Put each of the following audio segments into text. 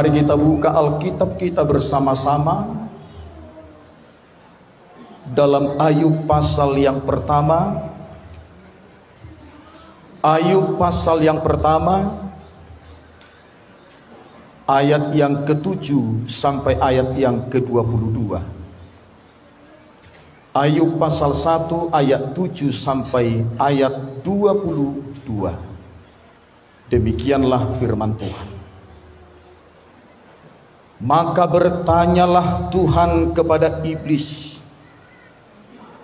Mari kita buka Alkitab kita bersama-sama dalam Ayub pasal yang pertama. Ayub pasal yang pertama, ayat yang ke-7 sampai ayat yang ke-22. Ayub pasal 1 ayat 7 sampai ayat 22. Demikianlah firman Tuhan. Maka bertanyalah Tuhan kepada iblis,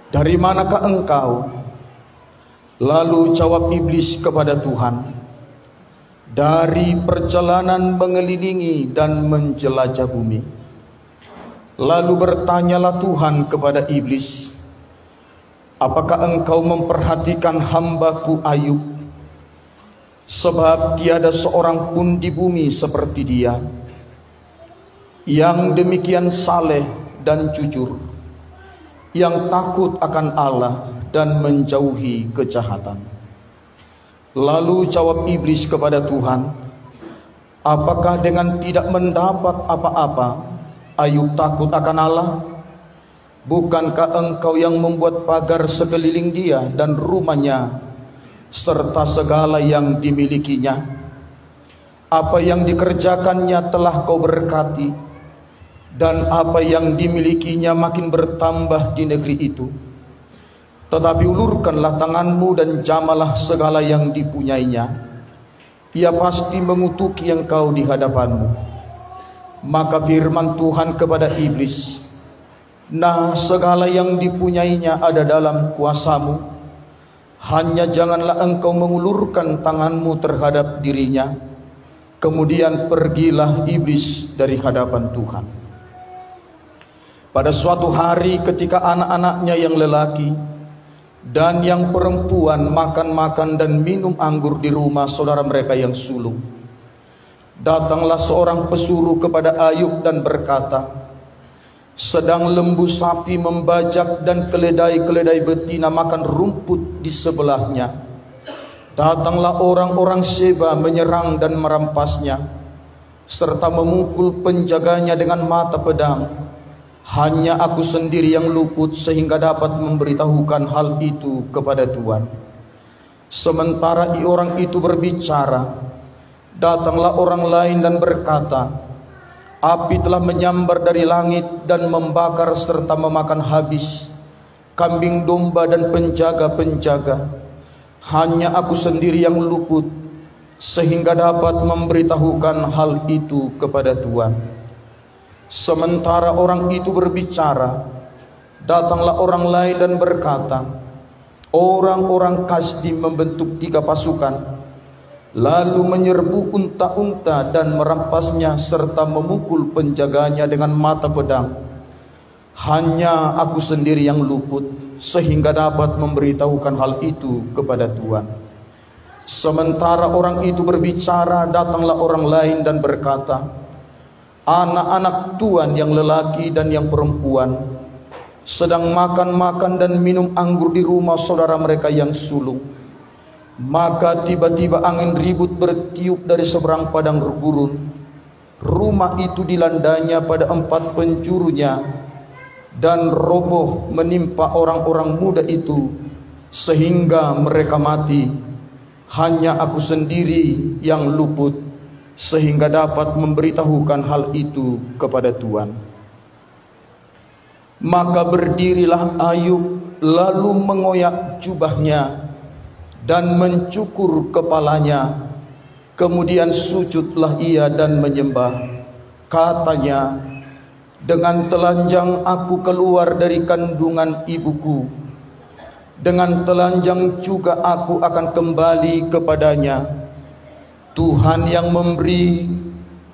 "Dari manakah engkau?" Lalu jawab iblis kepada Tuhan, "Dari perjalanan mengelilingi dan menjelajah bumi." Lalu bertanyalah Tuhan kepada iblis, "Apakah engkau memperhatikan hambaku Ayub? Sebab tiada seorang pun di bumi seperti dia, yang demikian saleh dan jujur, yang takut akan Allah dan menjauhi kejahatan." Lalu jawab iblis kepada Tuhan, "Apakah dengan tidak mendapat apa-apa Ayub takut akan Allah? Bukankah engkau yang membuat pagar sekeliling dia dan rumahnya serta segala yang dimilikinya? Apa yang dikerjakannya telah kau berkati, dan apa yang dimilikinya makin bertambah di negeri itu. Tetapi ulurkanlah tanganmu dan jamalah segala yang dipunyainya. Ia pasti mengutuki engkau di hadapanmu." Maka firman Tuhan kepada iblis, "Nah, segala yang dipunyainya ada dalam kuasamu. Hanya janganlah engkau mengulurkan tanganmu terhadap dirinya." Kemudian pergilah iblis dari hadapan Tuhan. Pada suatu hari ketika anak-anaknya yang lelaki dan yang perempuan makan-makan dan minum anggur di rumah saudara mereka yang sulung, datanglah seorang pesuruh kepada Ayub dan berkata, "Sedang lembu sapi membajak dan keledai-keledai betina makan rumput di sebelahnya. Datanglah orang-orang Seba menyerang dan merampasnya, serta memukul penjaganya dengan mata pedang. Hanya aku sendiri yang luput sehingga dapat memberitahukan hal itu kepada Tuhan." Sementara orang itu berbicara, datanglah orang lain dan berkata, "Api telah menyambar dari langit dan membakar serta memakan habis kambing domba dan penjaga-penjaga. Hanya aku sendiri yang luput sehingga dapat memberitahukan hal itu kepada Tuhan." Sementara orang itu berbicara, datanglah orang lain dan berkata, "Orang-orang Kasdim membentuk 3 pasukan, lalu menyerbu unta-unta dan merampasnya serta memukul penjaganya dengan mata pedang. Hanya aku sendiri yang luput sehingga dapat memberitahukan hal itu kepada Tuhan." Sementara orang itu berbicara, datanglah orang lain dan berkata, "Anak-anak Tuhan yang lelaki dan yang perempuan sedang makan-makan dan minum anggur di rumah saudara mereka yang sulung. Maka tiba-tiba angin ribut bertiup dari seberang padang gurun. Rumah itu dilandanya pada 4 penjurunya, dan roboh menimpa orang-orang muda itu sehingga mereka mati. Hanya aku sendiri yang luput sehingga dapat memberitahukan hal itu kepada Tuhan." Maka berdirilah Ayub lalu mengoyak jubahnya dan mencukur kepalanya. Kemudian sujudlah ia dan menyembah. Katanya, "Dengan telanjang aku keluar dari kandungan ibuku, dengan telanjang juga aku akan kembali kepadanya. Tuhan yang memberi,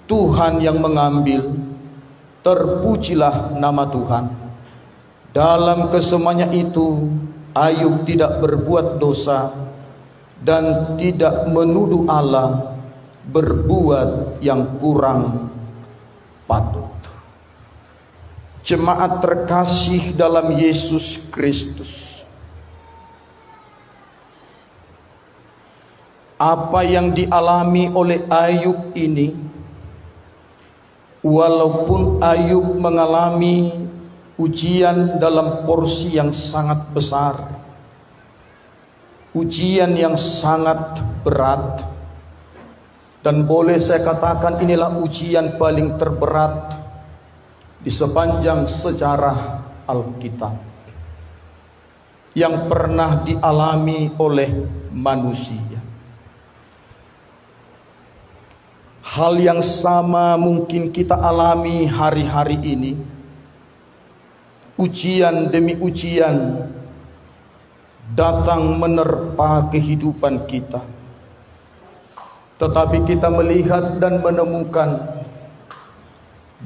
Tuhan yang mengambil. Terpujilah nama Tuhan." Dalam kesemuanya itu Ayub tidak berbuat dosa dan tidak menuduh Allah berbuat yang kurang patut. Jemaat terkasih dalam Yesus Kristus, apa yang dialami oleh Ayub ini Walaupun Ayub mengalami ujian dalam porsi yang sangat besar, ujian yang sangat berat, dan boleh saya katakan inilah ujian paling terberat di sepanjang sejarah Alkitab yang pernah dialami oleh manusia. Hal yang sama mungkin kita alami hari-hari ini. Ujian demi ujian datang menerpa kehidupan kita. Tetapi kita melihat dan menemukan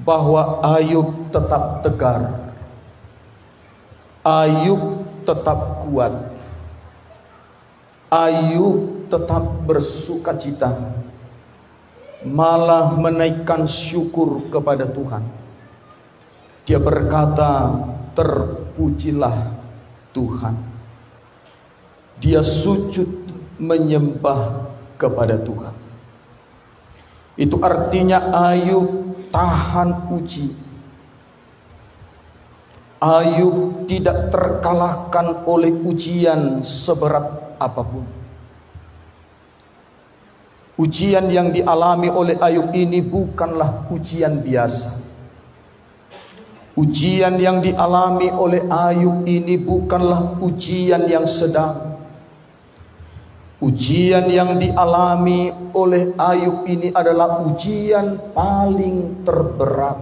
bahwa Ayub tetap tegar. Ayub tetap kuat. Ayub tetap bersukacita, malah menaikkan syukur kepada Tuhan. Dia berkata, terpujilah Tuhan. Dia sujud menyembah kepada Tuhan. Itu artinya Ayub tahan uji. Ayub tidak terkalahkan oleh ujian seberat apapun. Ujian yang dialami oleh Ayub ini bukanlah ujian biasa. Ujian yang dialami oleh Ayub ini bukanlah ujian yang sedang. Ujian yang dialami oleh Ayub ini adalah ujian paling terberat.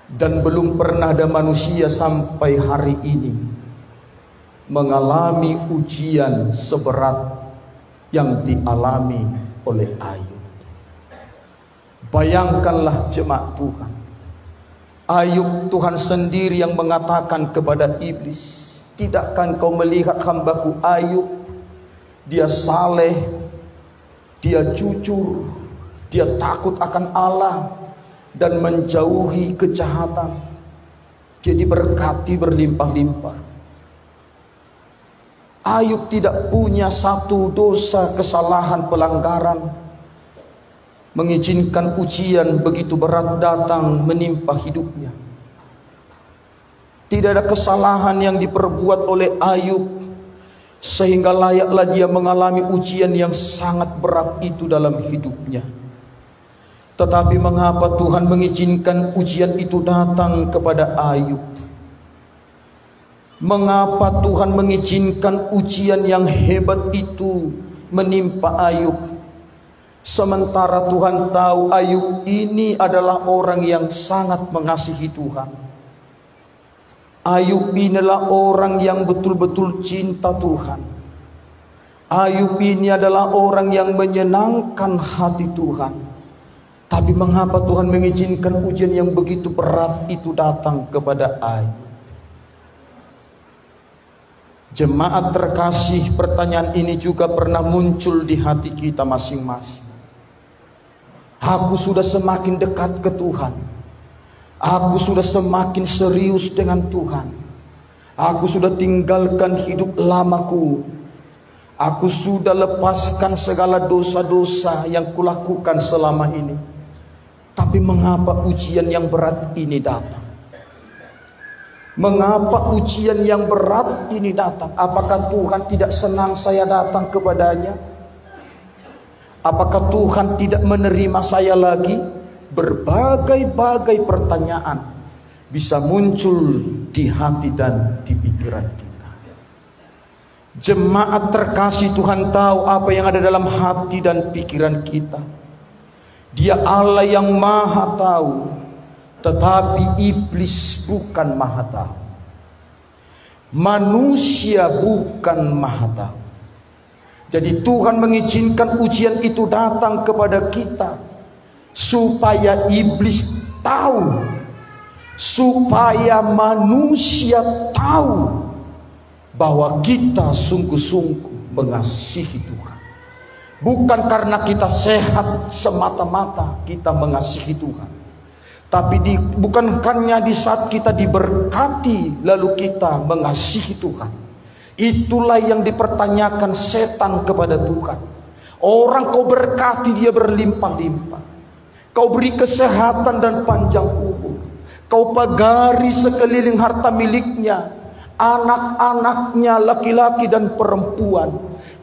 Dan belum pernah ada manusia sampai hari ini mengalami ujian seberat yang dialami oleh Ayub. Bayangkanlah jemaat Tuhan, Ayub, Tuhan sendiri yang mengatakan kepada iblis, tidakkah engkau melihat hambaku Ayub? Dia saleh, dia jujur, dia takut akan Allah dan menjauhi kejahatan. Dia diberkati berlimpah-limpah. Ayub tidak punya satu dosa, kesalahan, pelanggaran, mengizinkan ujian begitu berat datang menimpa hidupnya. Tidak ada kesalahan yang diperbuat oleh Ayub sehingga layaklah dia mengalami ujian yang sangat berat itu dalam hidupnya. Tetapi mengapa Tuhan mengizinkan ujian itu datang kepada Ayub? Mengapa Tuhan mengizinkan ujian yang hebat itu menimpa Ayub? Sementara Tuhan tahu Ayub ini adalah orang yang sangat mengasihi Tuhan. Ayub inilah orang yang betul-betul cinta Tuhan. Ayub ini adalah orang yang menyenangkan hati Tuhan. Tapi mengapa Tuhan mengizinkan ujian yang begitu berat itu datang kepada Ayub? Jemaat terkasih, pertanyaan ini juga pernah muncul di hati kita masing-masing. Aku sudah semakin dekat ke Tuhan. Aku sudah semakin serius dengan Tuhan. Aku sudah tinggalkan hidup lamaku. Aku sudah lepaskan segala dosa-dosa yang kulakukan selama ini. Tapi mengapa ujian yang berat ini datang? Mengapa ujian yang berat ini datang? Apakah Tuhan tidak senang saya datang kepadanya? Apakah Tuhan tidak menerima saya lagi? Berbagai-bagai pertanyaan bisa muncul di hati dan di pikiran kita. Jemaat terkasih, Tuhan tahu apa yang ada dalam hati dan pikiran kita. Dia Allah yang maha tahu, tetapi iblis bukan maha tahu. Manusia bukan maha tahu. Jadi Tuhan mengizinkan ujian itu datang kepada kita supaya iblis tahu, supaya manusia tahu bahwa kita sungguh-sungguh mengasihi Tuhan. Bukan karena kita sehat semata-mata kita mengasihi Tuhan, tapi bukan hanya di saat kita diberkati lalu kita mengasihi Tuhan. Itulah yang dipertanyakan setan kepada Tuhan. Orang kau berkati dia berlimpah-limpah. Kau beri kesehatan dan panjang umur. Kau pagari sekeliling harta miliknya, anak-anaknya laki-laki dan perempuan.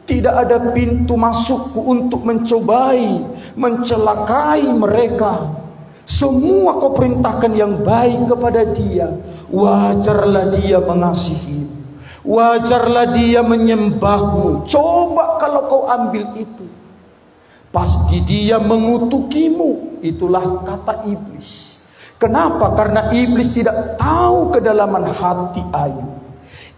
Tidak ada pintu masukku untuk mencobai, mencelakai mereka. Semua kau perintahkan yang baik kepada dia. Wajarlah dia mengasihimu, wajarlah dia menyembahmu. Coba kalau kau ambil itu, pasti dia mengutukimu. Itulah kata iblis. Kenapa? Karena iblis tidak tahu kedalaman hati Ayub.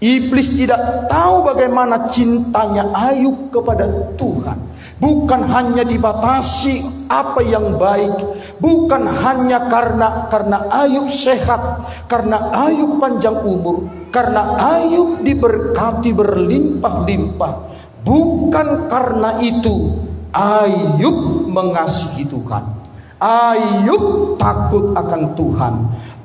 Iblis tidak tahu bagaimana cintanya Ayub kepada Tuhan. Bukan hanya dibatasi apa yang baik, bukan hanya karena Ayub sehat, karena Ayub panjang umur, karena Ayub diberkati berlimpah-limpah. Bukan karena itu Ayub mengasihi Tuhan. Ayub takut akan Tuhan.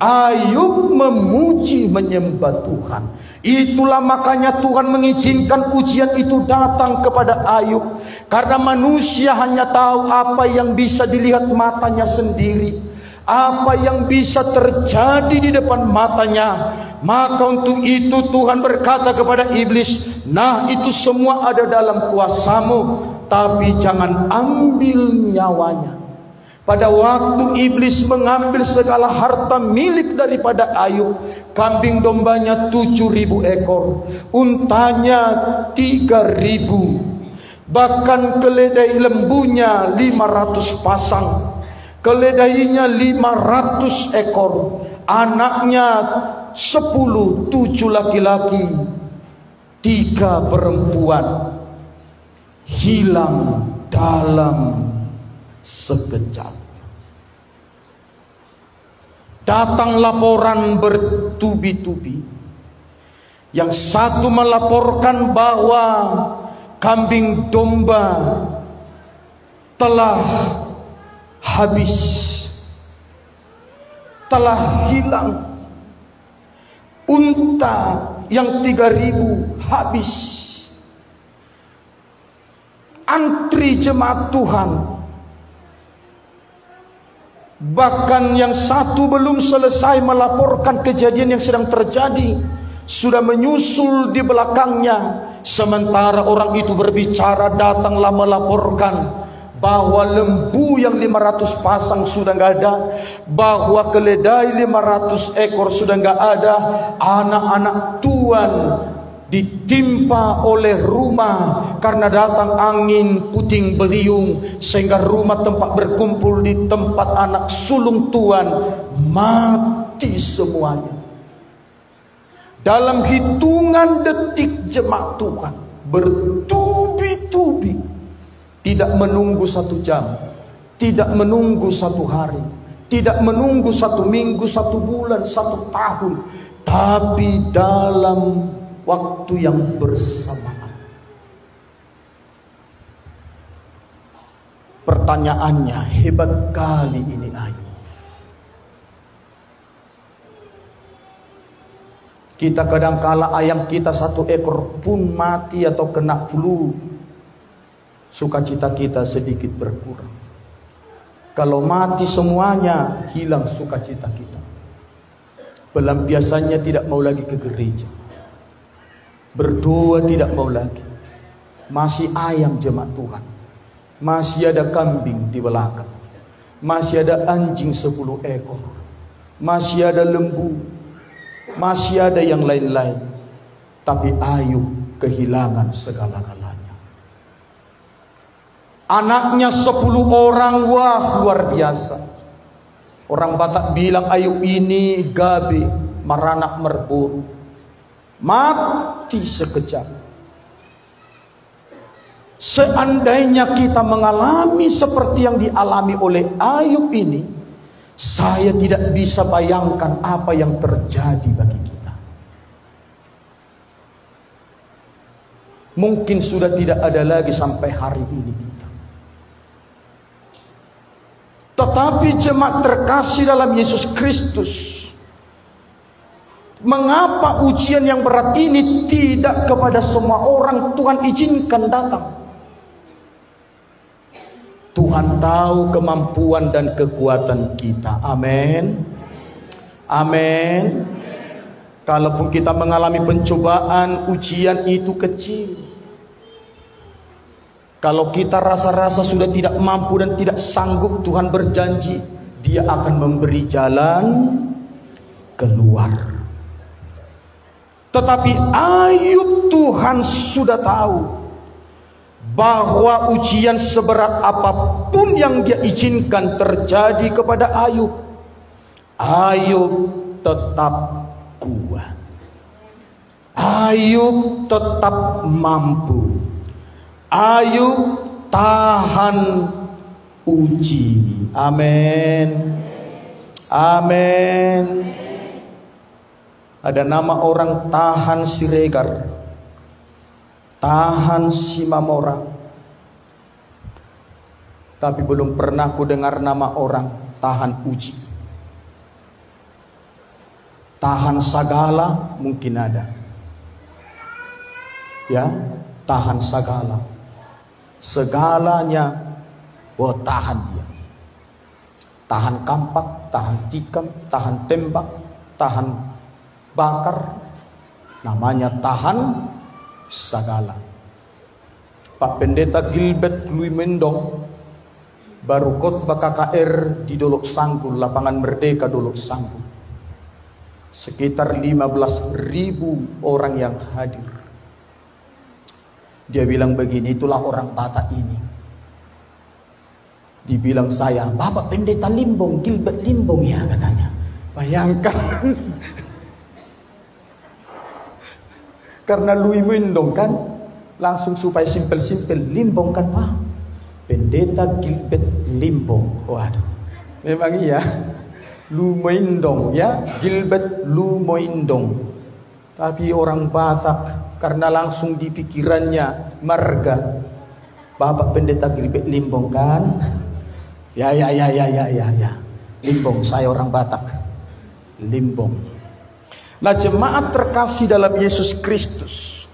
Ayub memuji menyembah Tuhan. Itulah makanya Tuhan mengizinkan ujian itu datang kepada Ayub. Karena manusia hanya tahu apa yang bisa dilihat matanya sendiri, apa yang bisa terjadi di depan matanya. Maka untuk itu Tuhan berkata kepada iblis, nah itu semua ada dalam kuasamu, tapi jangan ambil nyawanya. Pada waktu iblis mengambil segala harta milik daripada Ayub, kambing dombanya 7.000 ekor, untanya 3.000, bahkan keledai lembunya 500 pasang, keledainya 500 ekor, anaknya 10, 7 laki-laki, 3 perempuan, hilang dalam sekejap. Datang laporan bertubi-tubi. Yang satu melaporkan bahwa kambing domba telah habis, telah hilang. Unta yang 3.000 habis. Antri jemaat Tuhan. Bahkan yang satu belum selesai melaporkan kejadian yang sedang terjadi, sudah menyusul di belakangnya. Sementara orang itu berbicara, datanglah melaporkan bahwa lembu yang 500 pasang sudah nggak ada, bahwa keledai 500 ekor sudah nggak ada, anak-anak tuan ditimpa oleh rumah karena datang angin puting beliung, sehingga rumah tempat berkumpul di tempat anak sulung tuan mati semuanya. Dalam hitungan detik jemaat Tuhan bertubi-tubi, tidak menunggu 1 jam, tidak menunggu 1 hari, tidak menunggu 1 minggu, 1 bulan, 1 tahun, tapi dalam waktu yang bersamaan. Pertanyaannya, hebat kali ini Ayub. Kita kadangkala ayam kita 1 ekor pun mati atau kena flu, sukacita kita sedikit berkurang. Kalau mati semuanya, hilang sukacita kita. Pelampiasannya tidak mau lagi ke gereja, berdoa tidak mau lagi. Masih ayam jemaat Tuhan, masih ada kambing di belakang, masih ada anjing 10 ekor, masih ada lembu, masih ada yang lain-lain. Tapi Ayub kehilangan segala-galanya. Anaknya 10 orang, wah luar biasa. Orang Batak bilang Ayub ini gabe, maranak merburu, mati sekejap. Seandainya kita mengalami seperti yang dialami oleh Ayub ini, saya tidak bisa bayangkan apa yang terjadi bagi kita. Mungkin sudah tidak ada lagi sampai hari ini kita. Tetapi jemaat terkasih dalam Yesus Kristus, mengapa ujian yang berat ini tidak kepada semua orang Tuhan izinkan datang? Tuhan tahu kemampuan dan kekuatan kita. Amin. Amin. Kalaupun kita mengalami pencobaan, ujian itu kecil. Kalau kita rasa-rasa sudah tidak mampu dan tidak sanggup, Tuhan berjanji Dia akan memberi jalan keluar. Tetapi Ayub, Tuhan sudah tahu bahwa ujian seberat apapun yang Dia izinkan terjadi kepada Ayub, Ayub tetap kuat. Ayub tetap mampu. Ayub tahan uji. Amin. Amin. Ada nama orang Tahan Siregar, Tahan Simamora. Tapi belum pernah ku dengar nama orang Tahan Uji. Tahan Sagala mungkin ada. Ya, tahan sagala. Segalanya, tahan dia. Tahan kampak, tahan tikam, tahan tembak, tahan bakar. Namanya tahan sagala. Pak Pendeta Gilbert Louis Mendong baru khotbah KKR di Dolok Sanggul, Lapangan Merdeka Dolok Sanggul. Sekitar 15.000 orang yang hadir. Dia bilang begini, itulah orang Batak ini. Dibilang saya, Bapak Pendeta Limbong, Gilbert Limbong ya katanya. Bayangkan. Karena Louis Mendong kan, langsung supaya simpel-simpel, Limbong kan Pak. Pendeta Gilbert Limbong. Waduh, memang iya. Lumoindong ya, Gilbert Lumoindong. Tapi orang Batak karena langsung di pikirannya marga, Bapak Pendeta Gilbert Limbong kan? Ya. Limbong, saya orang Batak. Limbong. Nah, jemaat terkasih dalam Yesus Kristus,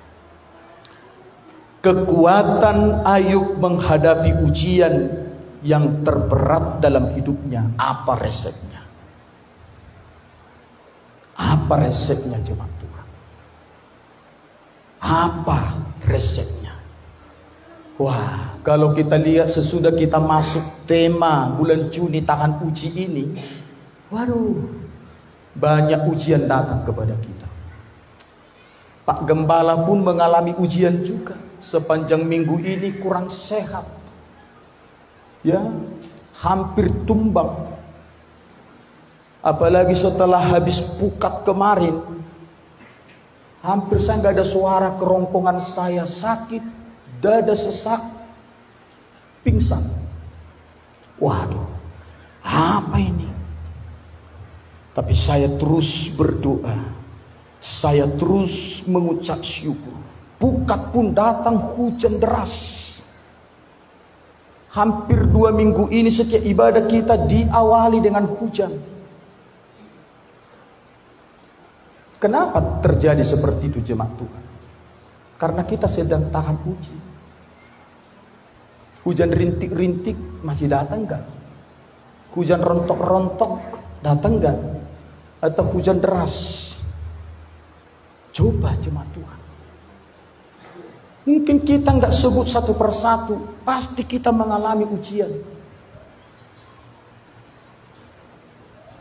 kekuatan Ayub menghadapi ujian yang terberat dalam hidupnya, apa resepnya? Apa resepnya jemaat Tuhan? Apa resepnya? Wah, kalau kita lihat sesudah kita masuk tema bulan Juni tahan uji ini, waduh, banyak ujian datang kepada kita. Pak Gembala pun mengalami ujian juga. Sepanjang minggu ini kurang sehat. Ya, hampir tumbang. Apalagi setelah habis pukat kemarin, hampir saya nggak ada suara, kerongkongan saya sakit, dada sesak, pingsan. Waduh, apa ini? Tapi saya terus berdoa, saya terus mengucap syukur. Pukat pun datang hujan deras. Hampir 2 minggu ini setiap ibadah kita diawali dengan hujan. Kenapa terjadi seperti itu jemaat Tuhan? Karena kita sedang tahan uji. Hujan rintik-rintik masih datang enggak? Hujan rontok-rontok datang enggak? Atau hujan deras? Coba jemaat Tuhan. Mungkin kita enggak sebut satu persatu, pasti kita mengalami ujian.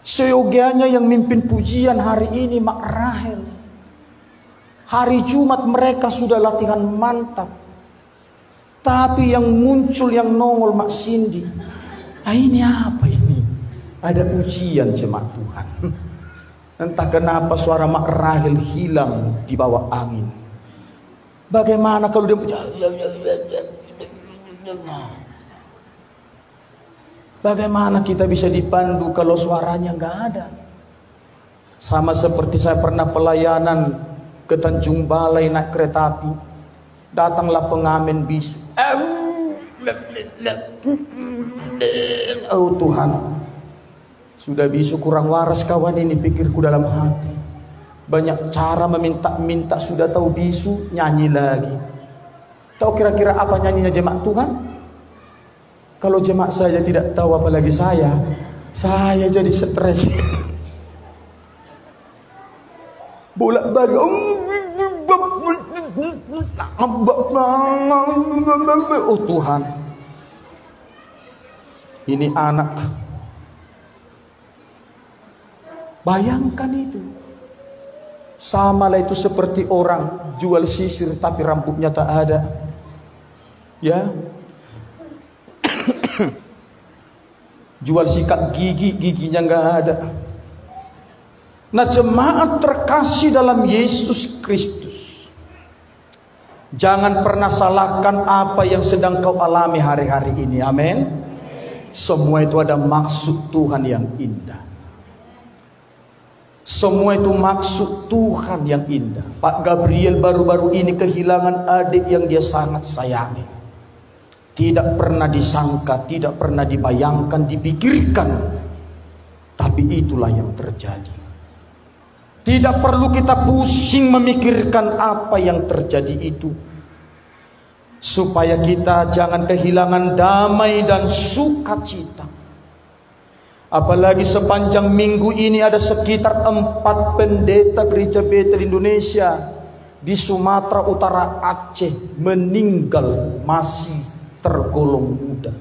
Seyogianya yang mimpin pujian hari ini Mak Rahel. Hari Jumat mereka sudah latihan mantap. Tapi yang muncul, yang nongol Mak Cindy. Nah, ini apa ini? Ada ujian jemaat Tuhan. Entah kenapa suara Mak Rahel hilang di bawah angin. Bagaimana kalau dia punya... Bagaimana kita bisa dipandu kalau suaranya nggak ada? Sama seperti saya pernah pelayanan ke Tanjung Balai naik kereta api. Datanglah pengamen bisu. Oh Tuhan, sudah bisu kurang waras kawan ini, pikirku dalam hati. Banyak cara meminta-minta, sudah tahu bisu, nyanyi lagi. Tahu kira-kira apa nyanyinya jemaat Tuhan? Kalau jemaat saya tidak tahu, apalagi saya jadi stres. Bolak-balik. Oh Tuhan, ini anak. Bayangkan itu. Sama lah itu seperti orang jual sisir tapi rambutnya tak ada. Ya. Jual sikat gigi, giginya nggak ada. Nah, jemaat terkasih dalam Yesus Kristus, jangan pernah salahkan apa yang sedang kau alami hari-hari ini. Amin. Semua itu ada maksud Tuhan yang indah. Semua itu maksud Tuhan yang indah. Pak Gabriel baru-baru ini kehilangan adik yang dia sangat sayangi. Tidak pernah disangka, tidak pernah dibayangkan, dipikirkan. Tapi itulah yang terjadi. Tidak perlu kita pusing memikirkan apa yang terjadi itu. Supaya kita jangan kehilangan damai dan sukacita. Apalagi sepanjang minggu ini ada sekitar 4 pendeta gereja Betel Indonesia di Sumatera Utara, Aceh meninggal masih tergolong muda.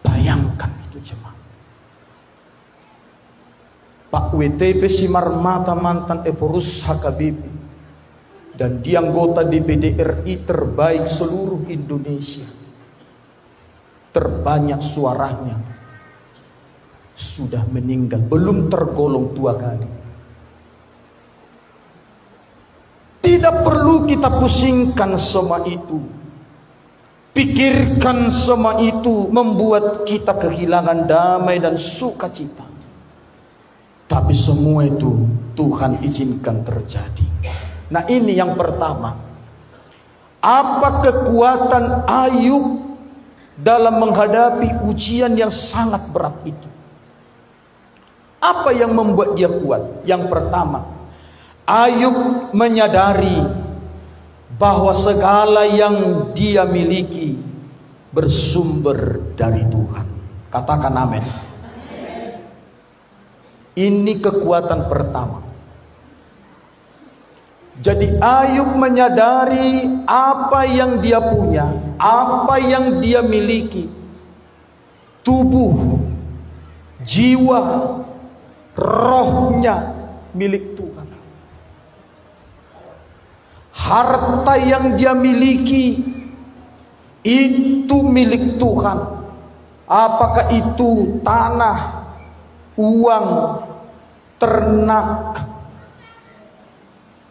Bayangkan itu jemaat. Pak WTP Simarmata mantan Evorus HKBP dan dia anggota DPD RI terbaik seluruh Indonesia, terbanyak suaranya, sudah meninggal, belum tergolong 2 kali. Tidak perlu kita pusingkan semua itu. Pikirkan semua itu membuat kita kehilangan damai dan sukacita. Tapi semua itu Tuhan izinkan terjadi. Nah, ini yang pertama. Apa kekuatan Ayub dalam menghadapi ujian yang sangat berat itu? Apa yang membuat dia kuat? Yang pertama, Ayub menyadari bahwa segala yang dia miliki bersumber dari Tuhan. Katakan amin. Ini kekuatan pertama. Jadi Ayub menyadari apa yang dia punya, apa yang dia miliki, tubuh, jiwa, rohnya milik Tuhan. Harta yang dia miliki itu milik Tuhan. Apakah itu tanah, uang, ternak?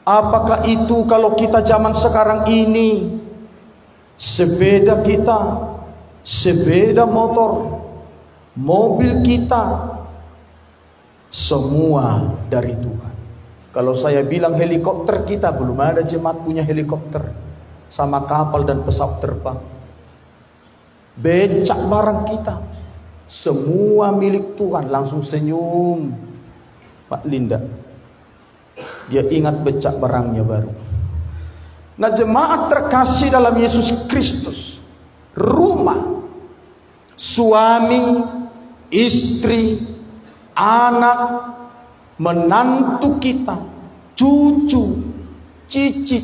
Apakah itu kalau kita zaman sekarang ini sepeda kita, sepeda motor, mobil kita, semua dari Tuhan. Kalau saya bilang helikopter kita, belum ada jemaat punya helikopter sama kapal dan pesawat terbang. Becak barang kita semua milik Tuhan. Langsung senyum Pak Linda, dia ingat becak barangnya baru. Nah, jemaat terkasih dalam Yesus Kristus, rumah, suami, istri, anak, menantu kita, cucu, cicit,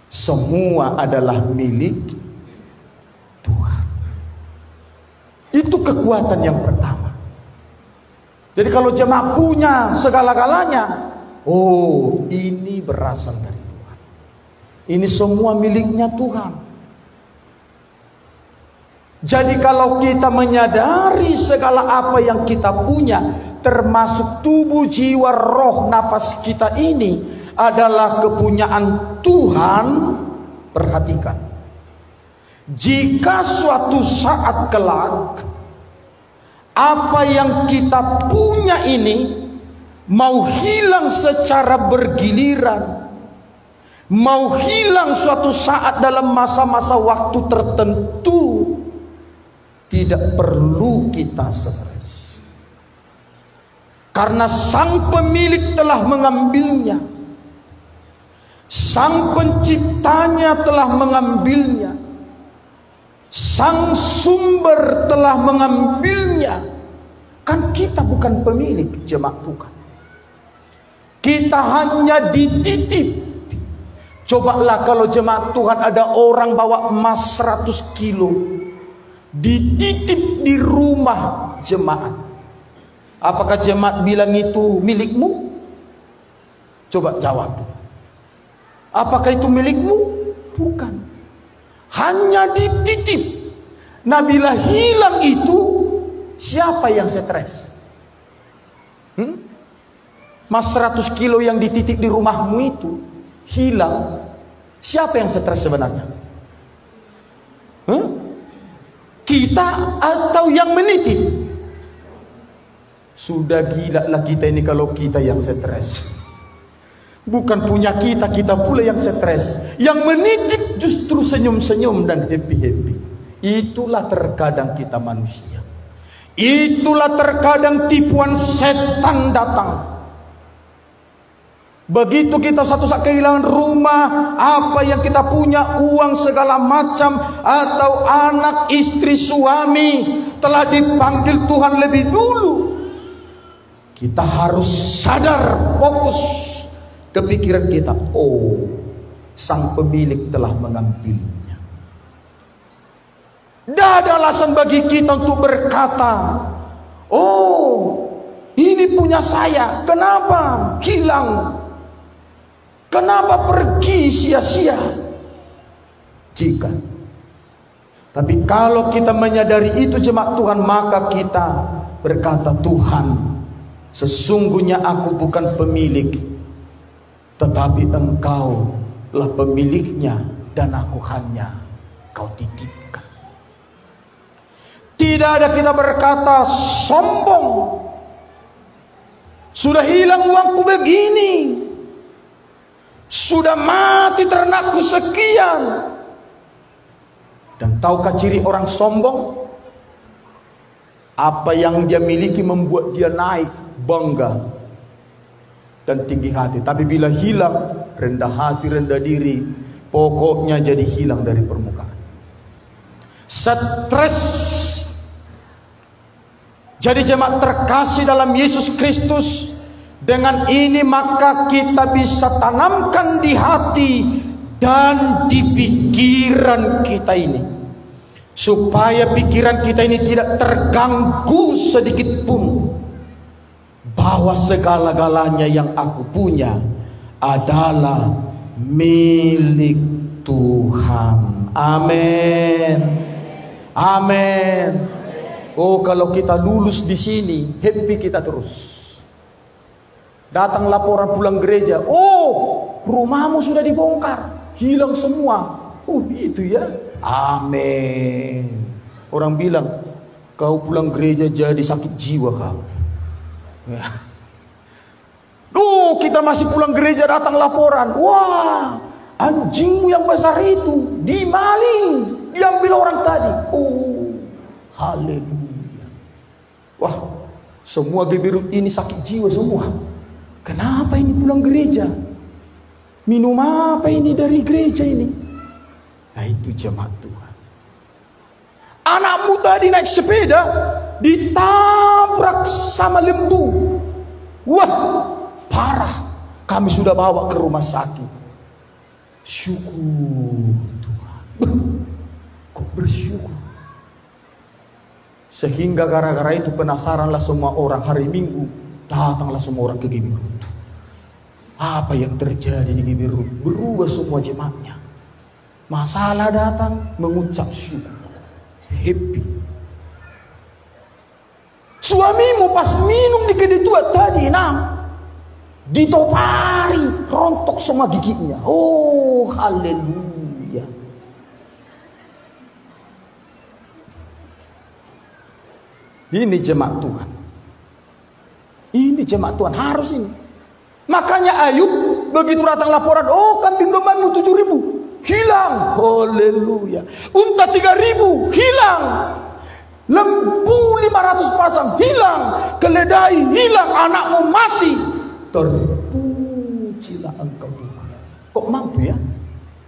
semua adalah milik Tuhan. Itu kekuatan yang pertama. Jadi kalau jemaat punya segala-galanya, oh, ini berasal dari Tuhan. Ini semua miliknya Tuhan. Jadi kalau kita menyadari segala apa yang kita punya, termasuk tubuh, jiwa, roh, nafas kita ini adalah kepunyaan Tuhan, perhatikan. Jika suatu saat kelak apa yang kita punya ini mau hilang secara bergiliran, mau hilang suatu saat dalam masa-masa waktu tertentu, tidak perlu kita stres. Karena sang pemilik telah mengambilnya. Sang penciptanya telah mengambilnya. Sang sumber telah mengambilnya. Kan kita bukan pemilik jemaat Tuhan. Kita hanya dititip. Cobalah kalau jemaat Tuhan ada orang bawa emas 100 kilo. Dititip di rumah jemaat. Apakah jemaat bilang itu milikmu? Coba jawab. Apakah itu milikmu? Bukan. Hanya dititip. Nah bila hilang itu, siapa yang stres? Mas 100 kilo yang dititip di rumahmu itu hilang, siapa yang stres sebenarnya? Kita atau yang menitip? Sudah gila lah kita ini kalau kita yang stres. Bukan punya kita, kita pula yang stres. Yang menitip justru senyum-senyum dan happy-happy. Itulah terkadang kita manusia. Itulah terkadang tipuan setan datang. Begitu kita satu saat kehilangan rumah, apa yang kita punya, uang segala macam, atau anak, istri, suami, telah dipanggil Tuhan lebih dulu. Kita harus sadar, fokus ke pikiran kita. Oh, sang pemilik telah mengambilnya. Tidak ada alasan bagi kita untuk berkata, oh, ini punya saya, kenapa hilang? Kenapa pergi sia-sia? Tapi kalau kita menyadari itu jemaat Tuhan, maka kita berkata, Tuhan, sesungguhnya aku bukan pemilik, tetapi Engkau lah pemiliknya, dan aku hanya Kau titipkan. Tidak ada kita berkata sombong, sudah hilang uangku begini, sudah mati ternakku sekian. Dan tahukah ciri orang sombong? Apa yang dia miliki membuat dia naik, bangga dan tinggi hati. Tapi bila hilang, rendah hati, rendah diri, pokoknya jadi hilang dari permukaan. Stres. Jadi jemaat terkasih dalam Yesus Kristus, dengan ini maka kita bisa tanamkan di hati dan di pikiran kita ini, supaya pikiran kita ini tidak terganggu sedikit pun, bahwa segala-galanya yang aku punya adalah milik Tuhan. Amin. Amin. Oh, kalau kita lulus di sini, happy kita terus. Datang laporan pulang gereja, oh, rumahmu sudah dibongkar, hilang semua. Oh, itu ya. Amin. Orang bilang, kau pulang gereja jadi sakit jiwa kau. Ya. Kita masih pulang gereja, datang laporan, wah, anjingmu yang besar itu dimaling, diambil orang tadi. Oh, haleluya. Wah, semua gebirut ini sakit jiwa semua. Kenapa ini pulang gereja? Minum apa ini dari gereja ini? Nah, itu jemaat Tuhan. Anakmu tadi naik sepeda, ditabrak sama lembu. Wah, parah. Kami sudah bawa ke rumah sakit. Syukur Tuhan. Kok bersyukur? Sehingga gara-gara itu penasaranlah semua orang. Hari Minggu datanglah semua orang ke Gebirut. Apa yang terjadi di Gebirut? Berubah semua jemaatnya. Masalah datang, mengucap syukur, happy. Suamimu pas minum di kedai tua tadi, ditopari, rontok semua giginya. Oh, haleluya. Ini jemaat Tuhan. Ini jemaat Tuhan, harus ini. Makanya Ayub begitu datang laporan, oh, kambing dombamu 7.000 hilang. Haleluya. Unta 3.000 hilang. Lembu 500 pasang hilang. Keledai hilang. Anakmu mati. Terpujilah Engkau Tuhan. Kok mampu ya?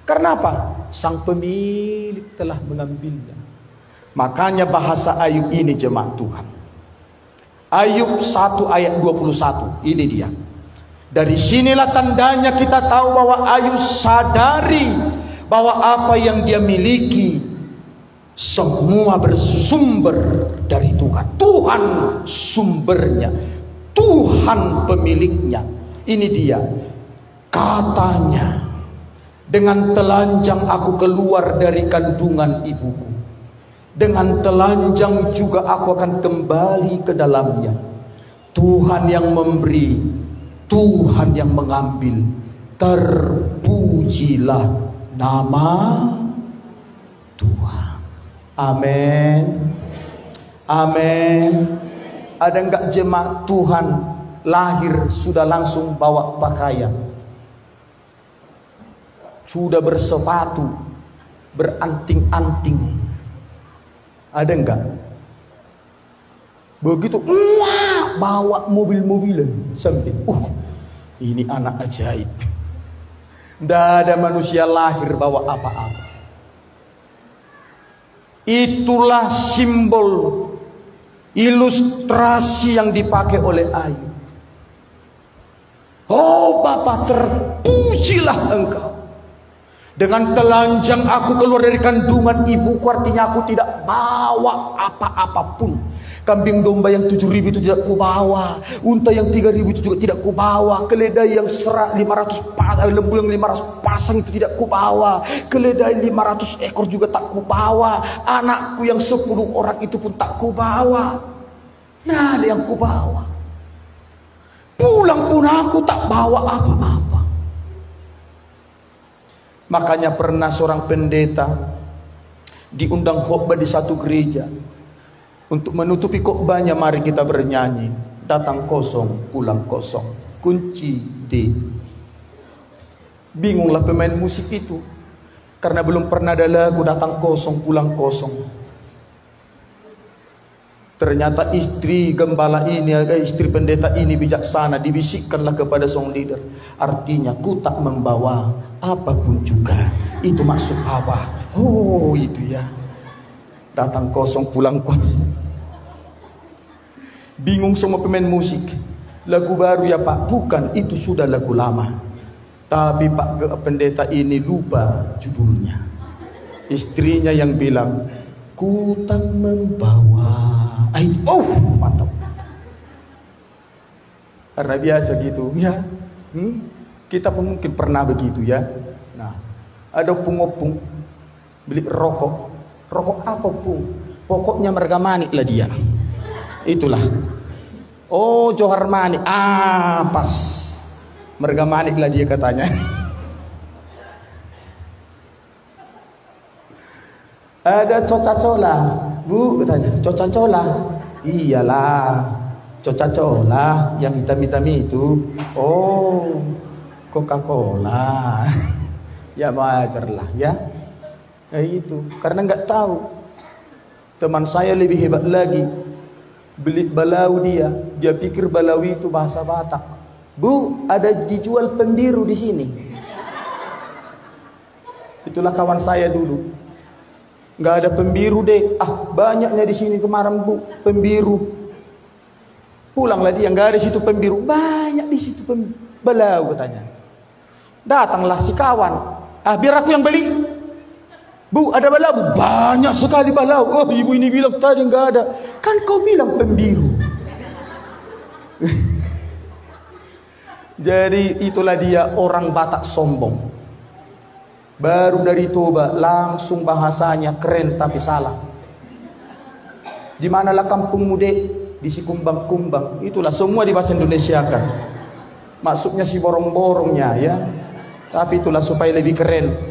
Karena apa? Sang pemilik telah mengambilnya. Makanya bahasa Ayub ini jemaat Tuhan. Ayub 1 ayat 21. Ini dia. Dari sinilah tandanya kita tahu bahwa Ayub sadari bahwa apa yang dia miliki semua bersumber dari Tuhan. Tuhan sumbernya, Tuhan pemiliknya. Ini dia. Katanya, dengan telanjang aku keluar dari kandungan ibuku, dengan telanjang juga aku akan kembali ke dalamnya. Tuhan yang memberi, Tuhan yang mengambil. Terpujilah nama Tuhan. Amin. Amin. Ada enggak jemaat Tuhan lahir sudah langsung bawa pakaian, sudah bersepatu, beranting-anting? Ada enggak? Begitu, wah, bawa mobil-mobilan sampai, ini anak ajaib. Tidak ada manusia lahir bawa apa-apa. Itulah simbol, ilustrasi yang dipakai oleh Ayub. Oh Bapa, terpujilah Engkau. Dengan telanjang aku keluar dari kandungan ibuku, artinya aku tidak bawa apa-apapun. Kambing domba yang 7.000 itu tidak kubawa, unta yang 3.000 itu juga tidak kubawa, keledai yang 500 pasang, lembu yang 500 pasang itu tidak kubawa, keledai 500 ekor juga tak kubawa, anakku yang 10 orang itu pun tak kubawa. Nah, ada yang kubawa. Pulang pun aku tak bawa apa-apa. Makanya pernah seorang pendeta diundang khotbah di satu gereja. Untuk menutupi khotbahnya, mari kita bernyanyi. Datang kosong, pulang kosong. Kunci D. Bingunglah pemain musik itu, karena belum pernah ada lagu datang kosong, pulang kosong. Ternyata istri gembala ini, istri pendeta ini bijaksana, dibisikkanlah kepada song leader. Artinya, ku tak membawa apapun juga. Itu maksud apa? Oh, itu ya. Datang kosong, pulang kosong. Bingung semua pemain musik. Lagu baru ya Pak? Bukan, itu sudah lagu lama. Tapi Pak pendeta ini lupa judulnya. Istrinya yang bilang, ku tak membawa. Oh, mantap. Karena biasa gitu ya. Kita pun mungkin pernah begitu ya. Nah, ada pengopung beli rokok. Rokok apa pun, pokoknya merga manik lah dia. Itulah. Oh, Johar manik. Pas merga manik lah dia katanya. Ada coca-cola, Bu, katanya. Coca-cola. Iyalah, coca-cola yang hitam-hitam itu. Oh, Coca-Cola. Ya wajar lah ya. Kayak gitu. Karena nggak tahu. Teman saya lebih hebat lagi. Beli balau dia pikir balau itu bahasa Batak. Bu, ada dijual pembiru di sini. Itulah kawan saya dulu. Nggak ada pembiru deh. Banyaknya di sini kemarin Bu, pembiru. Pulanglah dia, nggak ada situ pembiru. Banyak di situ balau katanya. Datanglah si kawan. Biar aku yang beli. Bu, ada balau? Bu, banyak sekali balau. Oh, ibu ini bilang tadi nggak ada. Kan kau bilang pembiru. Jadi itulah dia orang Batak sombong. Baru dari Toba langsung bahasanya keren tapi salah. Di manalah kampungmu Dek? Di si kumbang-kumbang. Itulah semua di bahasa Indonesia kan. Maksudnya si borong-borongnya ya. Tapi itulah supaya lebih keren.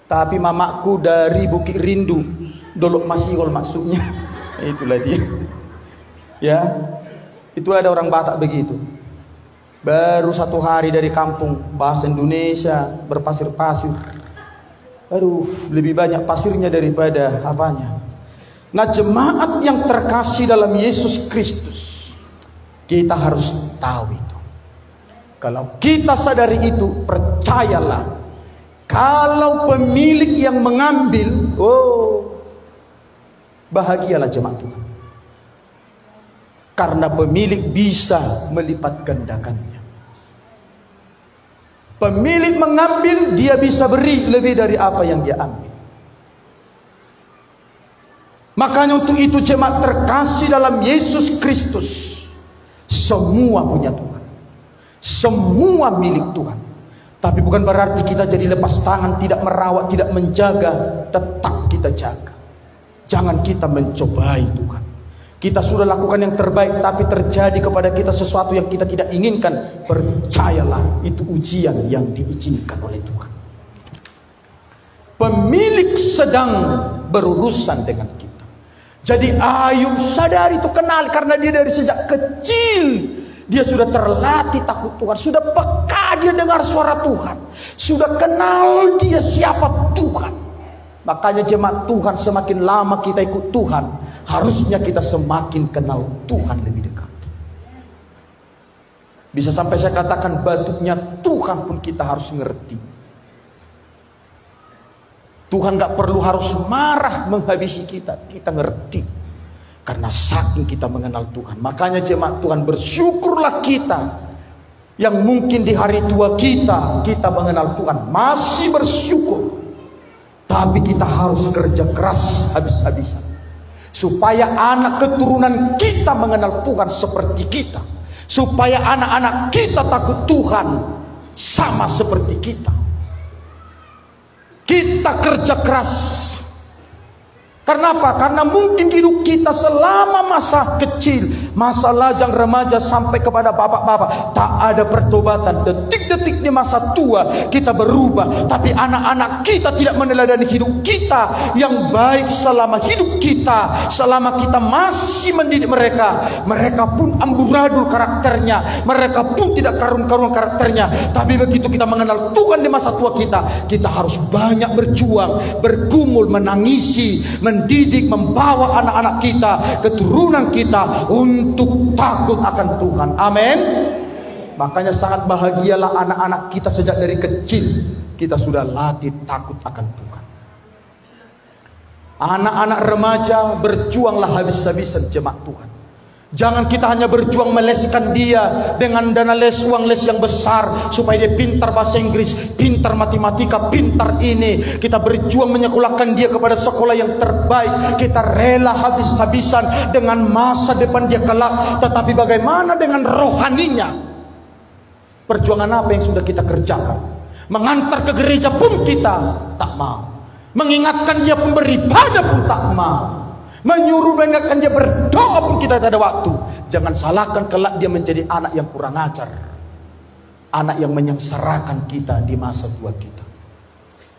Tapi mamaku dari Bukit Rindu, Dolok Masigol maksudnya. Itulah dia. Ya. Itu ada orang Batak begitu. Baru 1 hari dari kampung, bahasa Indonesia berpasir-pasir. Aduh, lebih banyak pasirnya daripada apanya. Nah, jemaat yang terkasih dalam Yesus Kristus, kita harus tahu itu. Kalau kita sadari itu, percayalah, kalau pemilik yang mengambil, bahagialah jemaat Tuhan. Karena pemilik bisa melipat gandakannya. Pemilik mengambil, dia bisa beri lebih dari apa yang dia ambil. Makanya untuk itu jemaat terkasih dalam Yesus Kristus, semua punya Tuhan, semua milik Tuhan. Tapi bukan berarti kita jadi lepas tangan, tidak merawat, tidak menjaga. Tetap kita jaga. Jangan kita mencobai Tuhan. Kita sudah lakukan yang terbaik, tapi terjadi kepada kita sesuatu yang kita tidak inginkan. Percayalah, itu ujian yang diizinkan oleh Tuhan. Pemilik sedang berurusan dengan kita. Jadi Ayub sadar itu, kenal, karena dia dari sejak kecil dia sudah terlatih takut Tuhan, sudah peka dia dengar suara Tuhan, sudah kenal dia siapa Tuhan. Makanya jemaat Tuhan, semakin lama kita ikut Tuhan, harusnya kita semakin kenal Tuhan lebih dekat. Bisa sampai saya katakan batuknya Tuhan pun kita harus ngerti. Tuhan gak perlu harus marah menghabisi kita, kita ngerti. Karena saking kita mengenal Tuhan. Makanya jemaat Tuhan, bersyukurlah kita yang mungkin di hari tua kita mengenal Tuhan, masih bersyukur. Tapi kita harus kerja keras habis-habisan supaya anak keturunan kita mengenal Tuhan seperti kita, supaya anak-anak kita takut Tuhan sama seperti kita. Kita kerja keras. Karena apa? Karena mungkin hidup kita selama masa kecil, masa lajang remaja sampai kepada bapak-bapak, tak ada pertobatan. Detik-detik di masa tua kita berubah, tapi anak-anak kita tidak meneladani hidup kita yang baik selama hidup kita. Selama kita masih mendidik mereka, mereka pun amburadul karakternya, mereka pun tidak karun-karun karakternya. Tapi begitu kita mengenal Tuhan di masa tua kita, kita harus banyak berjuang, bergumul, menangisi, mendidik, membawa anak-anak kita, keturunan kita untuk takut akan Tuhan. Amin. Makanya sangat bahagialah anak-anak kita sejak dari kecil kita sudah latih takut akan Tuhan. Anak-anak remaja, berjuanglah habis-habisan jemaat Tuhan. Jangan kita hanya berjuang meleskan dia dengan dana les, uang les yang besar supaya dia pintar bahasa Inggris, pintar matematika, pintar ini. Kita berjuang menyekolahkan dia kepada sekolah yang terbaik. Kita rela habis-habisan dengan masa depan dia kelak. Tetapi bagaimana dengan rohaninya? Perjuangan apa yang sudah kita kerjakan? Mengantar ke gereja pun kita tak mau. Mengingatkan dia pun beribadah pun tak mau. Menyuruh mengingatkan dia berdoa pun kita tak ada waktu. Jangan salahkan kelak dia menjadi anak yang kurang ajar, anak yang menyengsarakan kita di masa tua kita,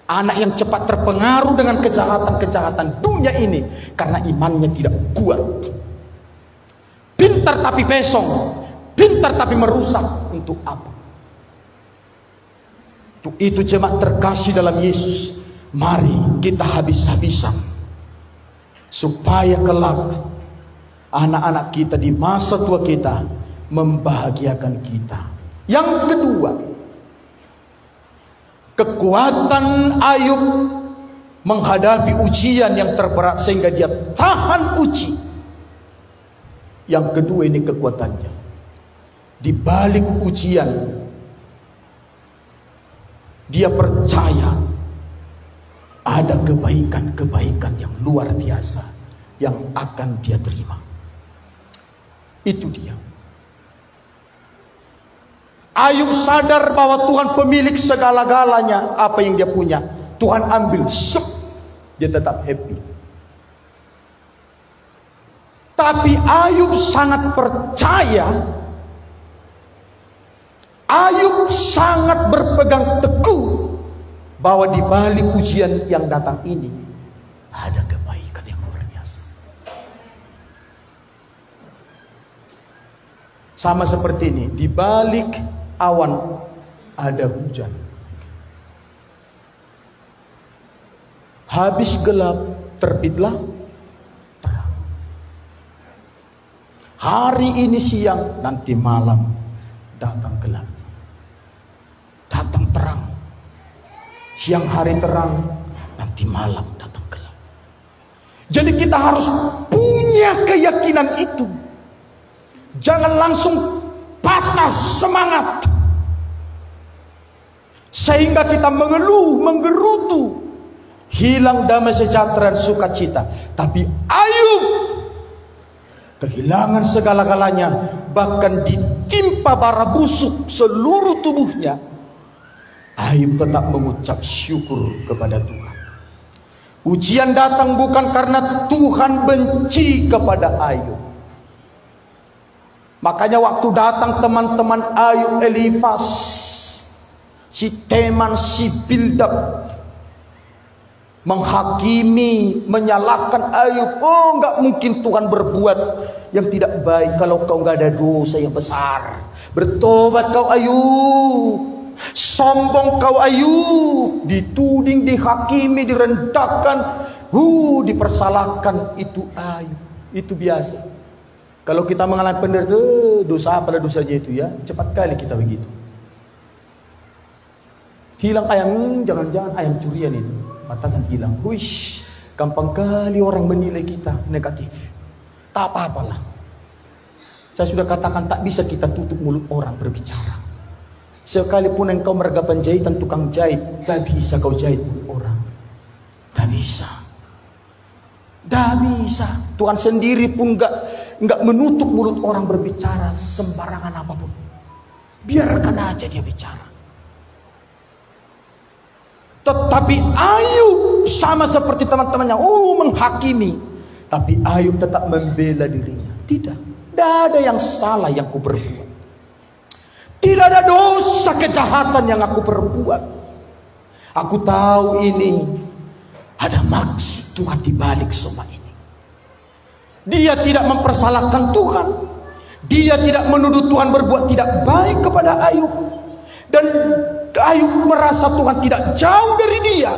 anak yang cepat terpengaruh dengan kejahatan-kejahatan dunia ini karena imannya tidak kuat. Pintar tapi pesong, pintar tapi merusak, untuk apa? Untuk itu jemaat terkasih dalam Yesus, mari kita habis-habisan supaya kelak anak-anak kita di masa tua kita membahagiakan kita. Yang kedua, kekuatan Ayub menghadapi ujian yang terberat sehingga dia tahan uji. Yang kedua ini kekuatannya. Di balik ujian, dia percaya ada kebaikan-kebaikan yang luar biasa yang akan dia terima. Itu dia. Ayub sadar bahwa Tuhan pemilik segala-galanya. Apa yang dia punya Tuhan ambil, dia tetap happy. Tapi Ayub sangat percaya, Ayub sangat berpegang teguh bahwa di balik ujian yang datang ini ada kebaikan yang luar biasa. Sama seperti ini, di balik awan ada hujan. Habis gelap terbitlah terang. Hari ini siang, nanti malam datang gelap. Siang hari terang, nanti malam datang gelap. Jadi kita harus punya keyakinan itu. Jangan langsung patah semangat sehingga kita mengeluh, menggerutu, hilang damai sejahtera dan sukacita. Tapi Ayub kehilangan segala-galanya, bahkan ditimpa bara busuk seluruh tubuhnya. Ayub tetap mengucap syukur kepada Tuhan. Ujian datang bukan karena Tuhan benci kepada Ayub. Makanya waktu datang teman-teman Ayub, Elifas, si Teman, si Bildad, menghakimi, menyalahkan Ayub. Oh, enggak mungkin Tuhan berbuat yang tidak baik kalau kau enggak ada dosa yang besar. Bertobat kau Ayub. Sombong kau Ayub. Dituding, dihakimi, direndahkan, dipersalahkan. Itu Ayub. Itu biasa. Kalau kita mengalami penderitaan, dosa apa dosanya itu ya, cepat kali kita begitu. Hilang ayam, jangan-jangan ayam curian itu. Matakan hilang. Wish, gampang kali orang menilai kita negatif. Tak apa-apalah. Saya sudah katakan tak bisa kita tutup mulut orang berbicara. Sekalipun engkau merga penjahitan tukang jahit, tak bisa kau jahit mulut orang. Tak bisa. Tak bisa. Tuhan sendiri pun enggak menutup mulut orang berbicara sembarangan apapun. Biarkan aja dia bicara. Tetapi Ayub sama seperti teman-temannya, menghakimi. Tapi Ayub tetap membela dirinya. Tidak ada yang salah yang aku berbuat. Tidak ada dosa kejahatan yang aku perbuat. Aku tahu ini ada maksud Tuhan di balik semua ini. Dia tidak mempersalahkan Tuhan. Dia tidak menuduh Tuhan berbuat tidak baik kepada Ayub. Dan Ayub merasa Tuhan tidak jauh dari dia.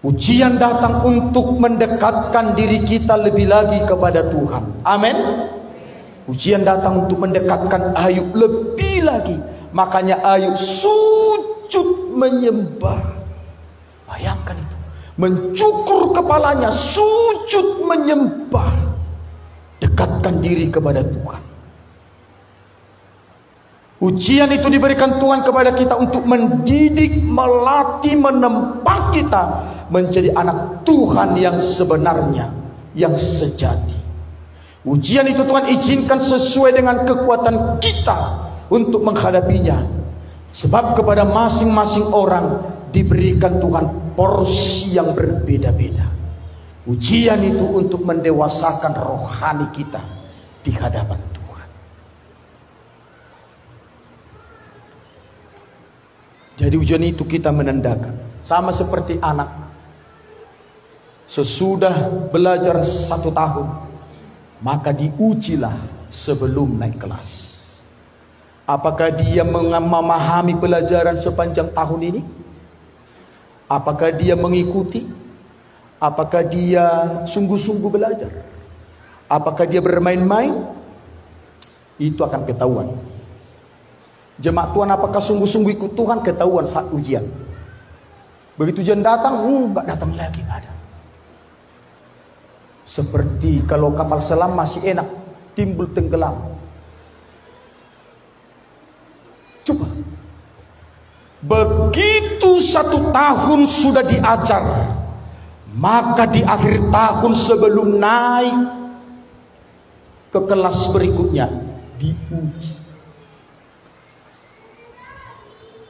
Ujian datang untuk mendekatkan diri kita lebih lagi kepada Tuhan. Amin. Ujian datang untuk mendekatkan Ayub lebih lagi. Makanya Ayub sujud menyembah. Bayangkan itu. Mencukur kepalanya, sujud menyembah. Dekatkan diri kepada Tuhan. Ujian itu diberikan Tuhan kepada kita untuk mendidik, melatih, menempa kita menjadi anak Tuhan yang sebenarnya, yang sejati. Ujian itu Tuhan izinkan sesuai dengan kekuatan kita untuk menghadapinya. Sebab kepada masing-masing orang diberikan Tuhan porsi yang berbeda-beda. Ujian itu untuk mendewasakan rohani kita di hadapan Tuhan. Jadi ujian itu kita menandakan. Sama seperti anak. Sesudah belajar 1 tahun, maka diujilah sebelum naik kelas. Apakah dia memahami pelajaran sepanjang tahun ini? Apakah dia mengikuti? Apakah dia sungguh-sungguh belajar? Apakah dia bermain-main? Itu akan ketahuan. Jemaat Tuhan, apakah sungguh-sungguh ikut Tuhan? Ketahuan saat ujian. Begitu ujian datang, enggak datang lagi, enggak ada. Seperti kalau kapal selam masih enak, timbul tenggelam. Coba. Begitu 1 tahun sudah diajar, maka di akhir tahun sebelum naik ke kelas berikutnya diuji.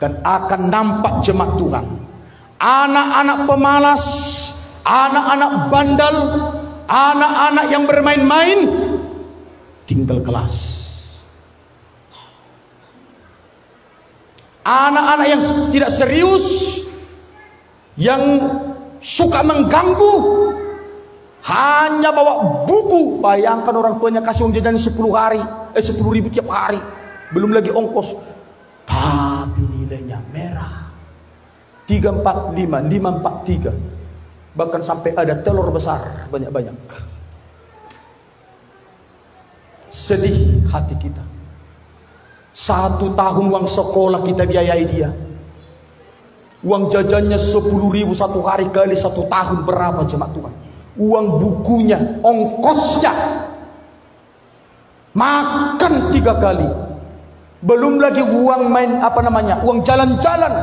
Dan akan nampak jemaat Tuhan, anak-anak pemalas, anak-anak bandel, anak-anak yang bermain-main tinggal kelas. Anak-anak yang tidak serius, yang suka mengganggu, hanya bawa buku. Bayangkan orang tuanya kasih uang jajan 10.000 tiap hari, belum lagi ongkos. Tapi nilainya merah, 345, 543, bahkan sampai ada telur besar banyak-banyak. Sedih hati kita. 1 tahun uang sekolah kita biayai dia. Uang jajannya 10.000 satu hari kali 1 tahun berapa jemaat Tuhan? Uang bukunya, ongkosnya, makan 3 kali. Belum lagi uang main uang jalan-jalan,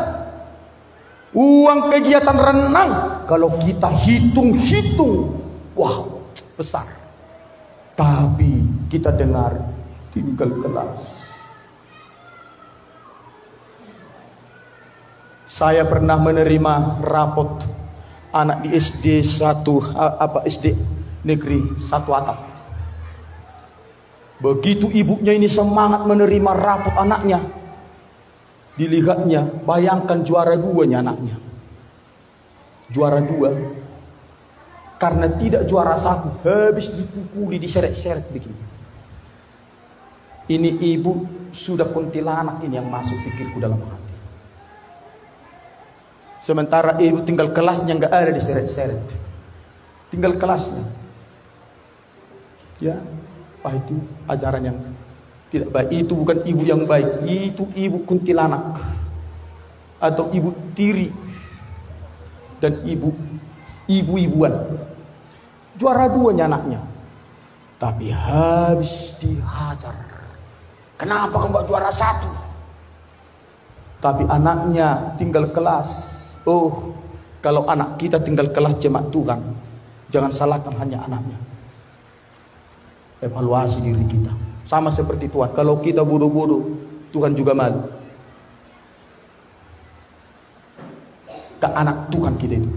uang kegiatan renang. Kalau kita hitung-hitung, wow, besar. Tapi kita dengar tinggal kelas. Saya pernah menerima rapot anak di SD SD negeri 1 atap. Begitu ibunya ini semangat menerima rapot anaknya, dilihatnya, bayangkan juara 2-nya anaknya. Juara 2 karena tidak juara 1, habis dipukuli, diseret-seret begini. Ini ibu sudah kuntilanak ini yang masuk pikirku dalam hati. Sementara ibu tinggal kelasnya nggak ada diseret-seret, tinggal kelasnya. Ya, itu ajaran yang tidak baik. Itu bukan ibu yang baik, itu ibu kuntilanak atau ibu tiri dan ibu-ibuan. Juara 2-nya anaknya, tapi habis dihajar. Kenapa kamu nggak juara 1? Tapi anaknya tinggal kelas. Oh, kalau anak kita tinggal kelas jemaat Tuhan, jangan salahkan hanya anaknya. Evaluasi diri kita. Sama seperti Tuhan. Kalau kita bodoh-bodoh, Tuhan juga malu. Ke anak Tuhan kita itu.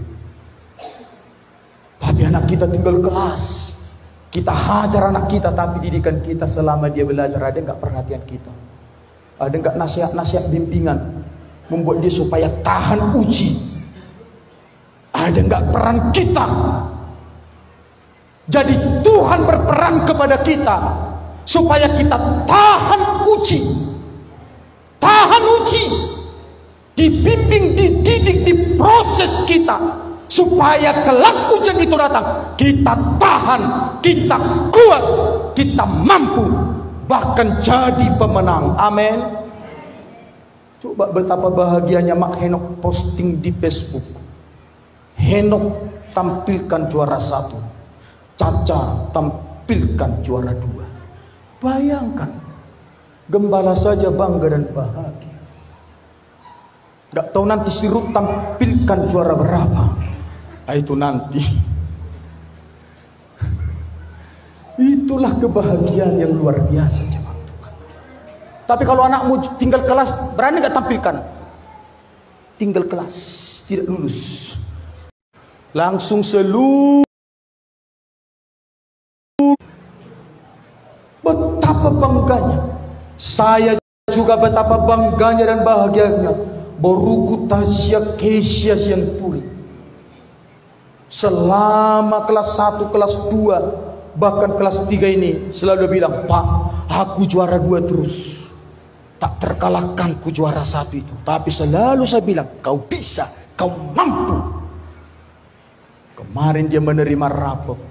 Tapi anak kita tinggal kelas. Kita hajar anak kita, tapi didikan kita selama dia belajar ada nggak perhatian kita? Ada nggak nasihat-nasihat bimbingan membuat dia supaya tahan uji? Ada nggak peran kita? Jadi Tuhan berperan kepada kita supaya kita tahan uji, dibimbing, dididik, diproses kita supaya kelak ujian itu datang kita tahan, kita kuat, kita mampu, bahkan jadi pemenang. Amin. Coba betapa bahagianya Mak Henok posting di Facebook. Henok tampilkan juara 1, Caca tampilkan juara 2. Bayangkan, gembala saja bangga dan bahagia. Gak tahu nanti si Ruth tampilkan juara berapa. Itu nanti. Itulah kebahagiaan yang luar biasa jemaat Tuhan. Tapi kalau anakmu tinggal kelas, berani gak tampilkan? Tinggal kelas, tidak lulus, langsung seluruh. Betapa bangganya. Saya juga betapa bangganya dan bahagianya. Boruku Tasya Kesia yang pulih. Selama kelas 1, kelas 2, bahkan kelas 3 ini selalu bilang, Pak, aku juara 2 terus. Tak terkalahkan ku juara 1 itu. Tapi selalu saya bilang, kau bisa, kau mampu. Kemarin dia menerima rapot,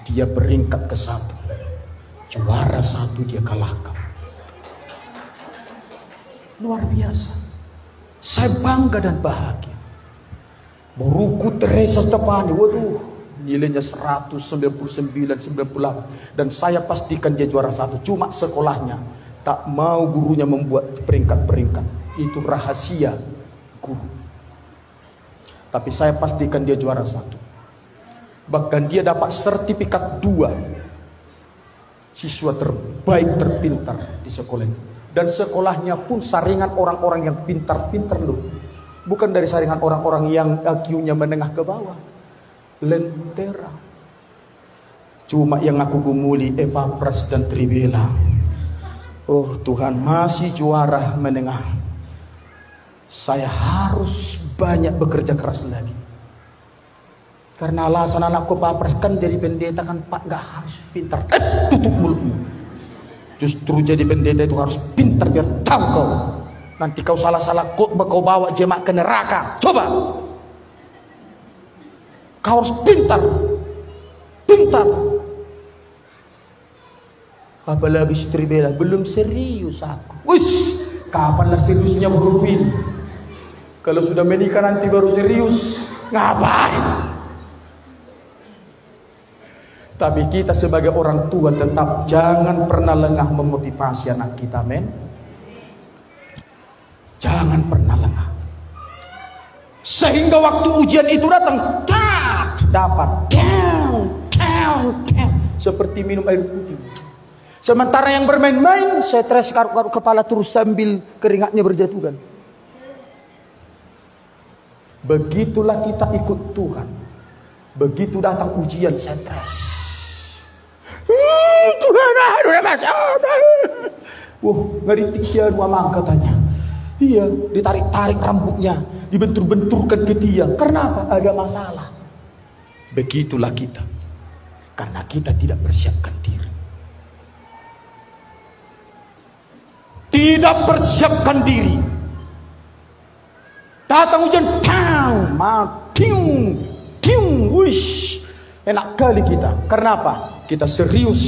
dia peringkat ke-1, juara 1 dia kalahkan. Luar biasa. Saya bangga dan bahagia. Boruku Teresa Stefani, waduh, nilainya 199, 98, dan saya pastikan dia juara 1. Cuma sekolahnya tak mau gurunya membuat peringkat-peringkat. Itu rahasia guru. Tapi saya pastikan dia juara 1. Bahkan dia dapat sertifikat 2 siswa terbaik terpintar di sekolah itu. Dan sekolahnya pun saringan orang-orang yang pintar-pintar loh. Bukan dari saringan orang-orang yang IQ-nya menengah ke bawah. Lentera. Cuma yang aku gumuli Eva Pras dan Tribela. Oh Tuhan, masih juara menengah. Saya harus banyak bekerja keras lagi. Karena alasan anakku Pak Pras kan jadi pendeta kan Pak, gak harus pintar. Tutup mulutmu. Justru jadi pendeta itu harus pintar biar tahu kau. Nanti kau salah-salah khotbah kau bawa jemaat ke neraka. Coba. Kau harus pintar. Pintar. Apalagi istri bela, belum serius aku. Wish, kapanlah seriusnya Bro Win? Kalau sudah menikah nanti baru serius. Ngapain? Tapi kita sebagai orang tua tetap jangan pernah lengah memotivasi anak kita, men. Jangan pernah lengah. Sehingga waktu ujian itu datang, dapat. Seperti minum air putih. Sementara yang bermain-main, stres garuk-garuk kepala terus sambil keringatnya berjatuhan. Begitulah kita ikut Tuhan. Begitu datang ujian, stres. Tuhan, ada masalah. Ngeritik sia dua mang katanya. Iya, ditarik-tarik rambutnya, dibentur-benturkan ke tiang. Kenapa? Ada masalah. Begitulah kita. Karena kita tidak persiapkan diri. Tidak persiapkan diri. Datang hujan, wish. Enak kali kita. Kenapa? Kita serius.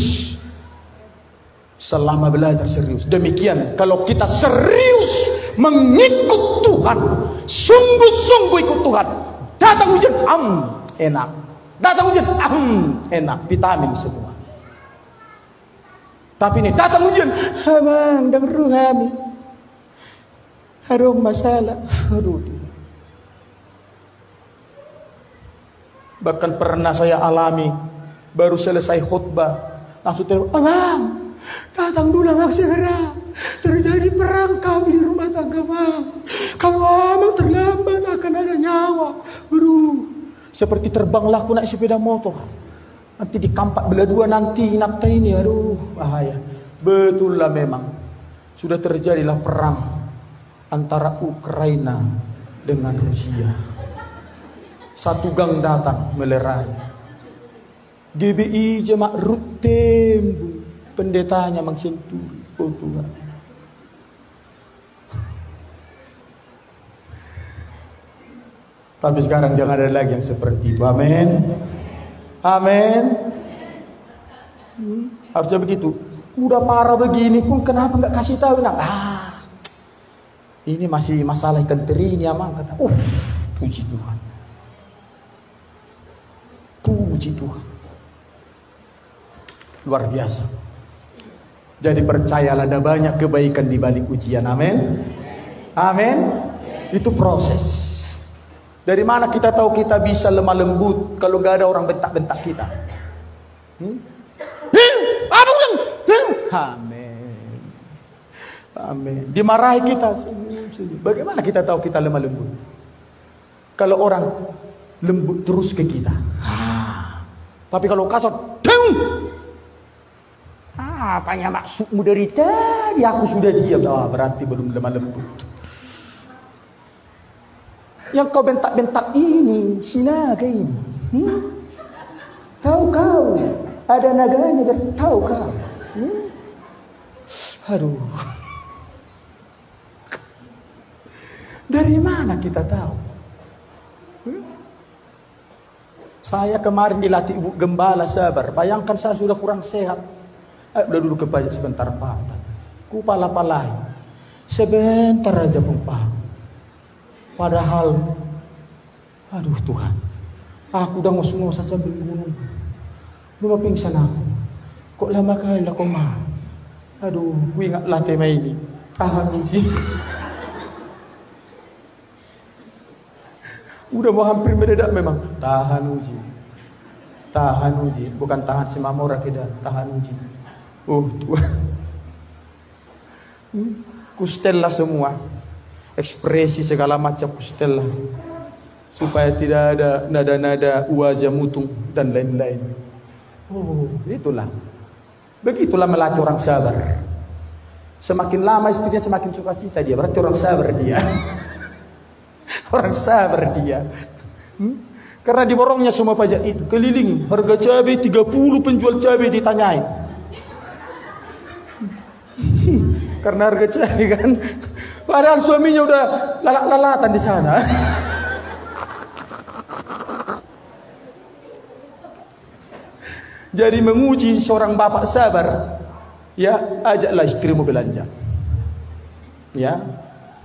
Selama belajar serius. Demikian kalau kita serius mengikut Tuhan, sungguh-sungguh ikut Tuhan. Datang hujan, enak. Datang hujan, enak. Vitamin semua. Tapi ini datang hujan, hamang dan ruhami, harum masalah. Aduh. Bahkan pernah saya alami, baru selesai khutbah, langsung telepon, abang, datang dulu abang segera. Terjadi perang kami di rumah tangga bang. Kalau abang terlambat akan ada nyawa. Aduh, seperti terbang laku naik sepeda motor. Nanti di kampak belah dua nanti nafta ini, aduh bahaya. Betul lah memang. Sudah terjadilah perang antara Ukraina dengan Rusia. Satu gang datang melerai. GBI Jemaat Rutem, pendetanya Mangsenturi. Oh Tuhan. Tapi sekarang jangan ada lagi yang seperti itu. Amin. Amin. Harusnya begitu. Udah parah begini pun kenapa nggak kasih tahu? Ini masih masalah ikan teri ini amang kata. Puji Tuhan. Puji Tuhan. Luar biasa. Jadi percayalah ada banyak kebaikan di balik ujian. Amin. Amin. Itu proses. Dari mana kita tahu kita bisa lemah lembut kalau gak ada orang bentak-bentak kita? Amin. Amin. Dimarahi kita. Bagaimana kita tahu kita lemah lembut? Kalau orang lembut terus ke kita. Tapi kalau kasar, apanya maksudmu dari tadi? Aku sudah diam. Berarti belum lemah lembut. Yang kau bentak-bentak ini, si naga ini. Tahu kau, ada naganya, tahu kau. Aduh. Dari mana kita tahu? Saya kemarin dilatih Ibu Gembala sabar. Bayangkan saya sudah kurang sehat. Udah duduk ke pajak sebentar Pak. Ku pala-palai. Sebentar aja pun Pak. Padahal, aduh Tuhan, aku udah ngos-ngosan sambil gunung. Belum pingsan aku. Kok lama kali lah kau mah? Aduh, ku ingatlah tema ini. Tahan uji. Udah mau hampir mendadak memang. Tahan uji. Tahan uji. Bukan tahan si mamora kita. Tahan uji. Tuhan. Ku setel lah semua. Ekspresi segala macam kustel supaya tidak ada nada-nada wajah mutung dan lain-lain. Itulah. Begitulah melatih orang sabar. Semakin lama istrinya semakin suka cita dia. Berarti orang sabar dia. Orang sabar dia. Karena diborongnya semua pajak itu. Keliling harga cabai 30 penjual cabai ditanyai. Karena harga cabai kan. Padahal suaminya udah lalak-lalatan di sana. Jadi menguji seorang bapak sabar. Ya, ajaklah istrimu belanja. Ya,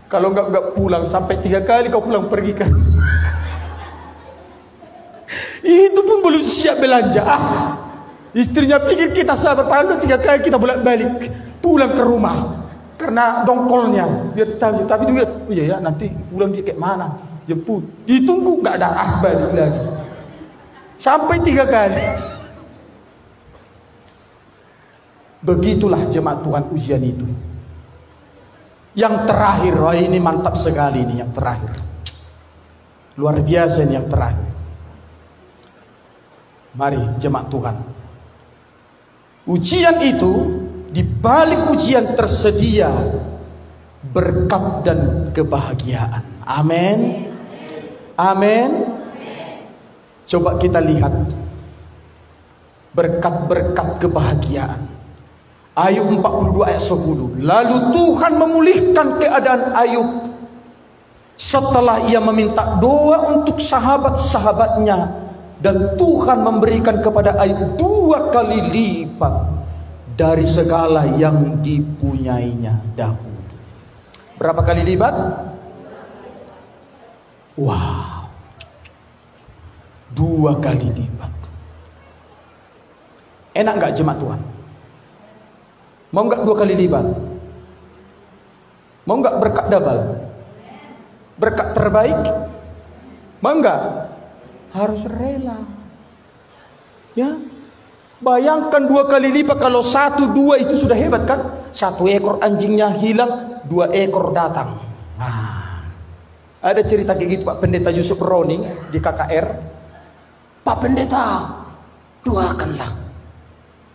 kalau nggak pulang sampai 3 kali kau pulang pergi kan. Itu pun belum siap belanja. Istrinya pikir kita sabar, padahal 3 kali kita bolak-balik pulang ke rumah karena dongkolnya. Dia tahu, tapi dia, oh iya ya, nanti pulang dia kayak mana? Jemput, ditunggu nggak ada, balik lagi sampai 3 kali. Begitulah jemaat Tuhan ujian itu. Yang terakhir, wah ini mantap sekali ini yang terakhir. Luar biasa ini yang terakhir. Mari jemaat Tuhan. Ujian itu, di balik ujian tersedia berkat dan kebahagiaan. Amin. Amin. Coba kita lihat berkat-berkat kebahagiaan. Ayub 42 ayat 10. Lalu Tuhan memulihkan keadaan Ayub setelah ia meminta doa untuk sahabat-sahabatnya, dan Tuhan memberikan kepada Ayub 2 kali lipat dari segala yang dipunyainya dahulu. Berapa kali lipat? Wow, 2 kali lipat. Enak gak jemaat Tuhan? Mau gak 2 kali lipat? Mau gak berkat double? Berkat terbaik? Mau gak? Harus rela. Ya, bayangkan 2 kali lipat. Kalau 1, 2 itu sudah hebat kan? 1 ekor anjingnya hilang, 2 ekor datang. Nah, ada cerita kayak gitu Pak Pendeta Yusuf Roni di KKR. Pak Pendeta, doakanlah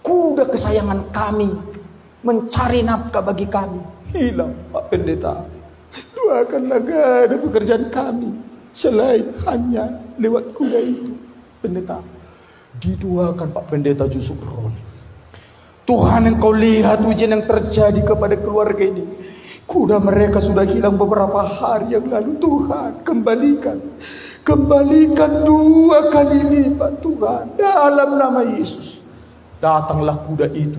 kuda kesayangan kami mencari nafkah bagi kami hilang. Pak Pendeta, doakanlah, gak ada pekerjaan kami selain hanya lewat kuda itu. Pendeta, didoakan Pak Pendeta Yusuf Roni. Tuhan, Engkau lihat ujian yang terjadi kepada keluarga ini. Kuda mereka sudah hilang beberapa hari yang lalu. Tuhan, kembalikan 2 kali lipat Tuhan, dalam nama Yesus. Datanglah kuda itu,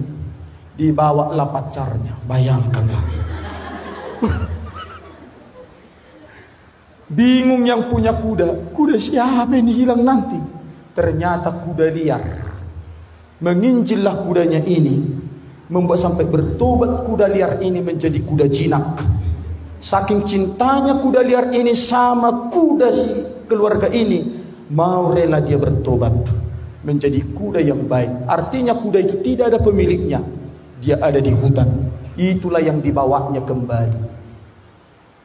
dibawalah pacarnya. Bayangkanlah. Bingung yang punya kuda. Kuda siapa ini hilang nanti? Ternyata kuda liar. Menginjillah kudanya ini, membuat sampai bertobat kuda liar ini menjadi kuda jinak. Saking cintanya kuda liar ini sama kuda si keluarga ini, mau rela dia bertobat menjadi kuda yang baik. Artinya kuda itu tidak ada pemiliknya, dia ada di hutan. Itulah yang dibawanya kembali.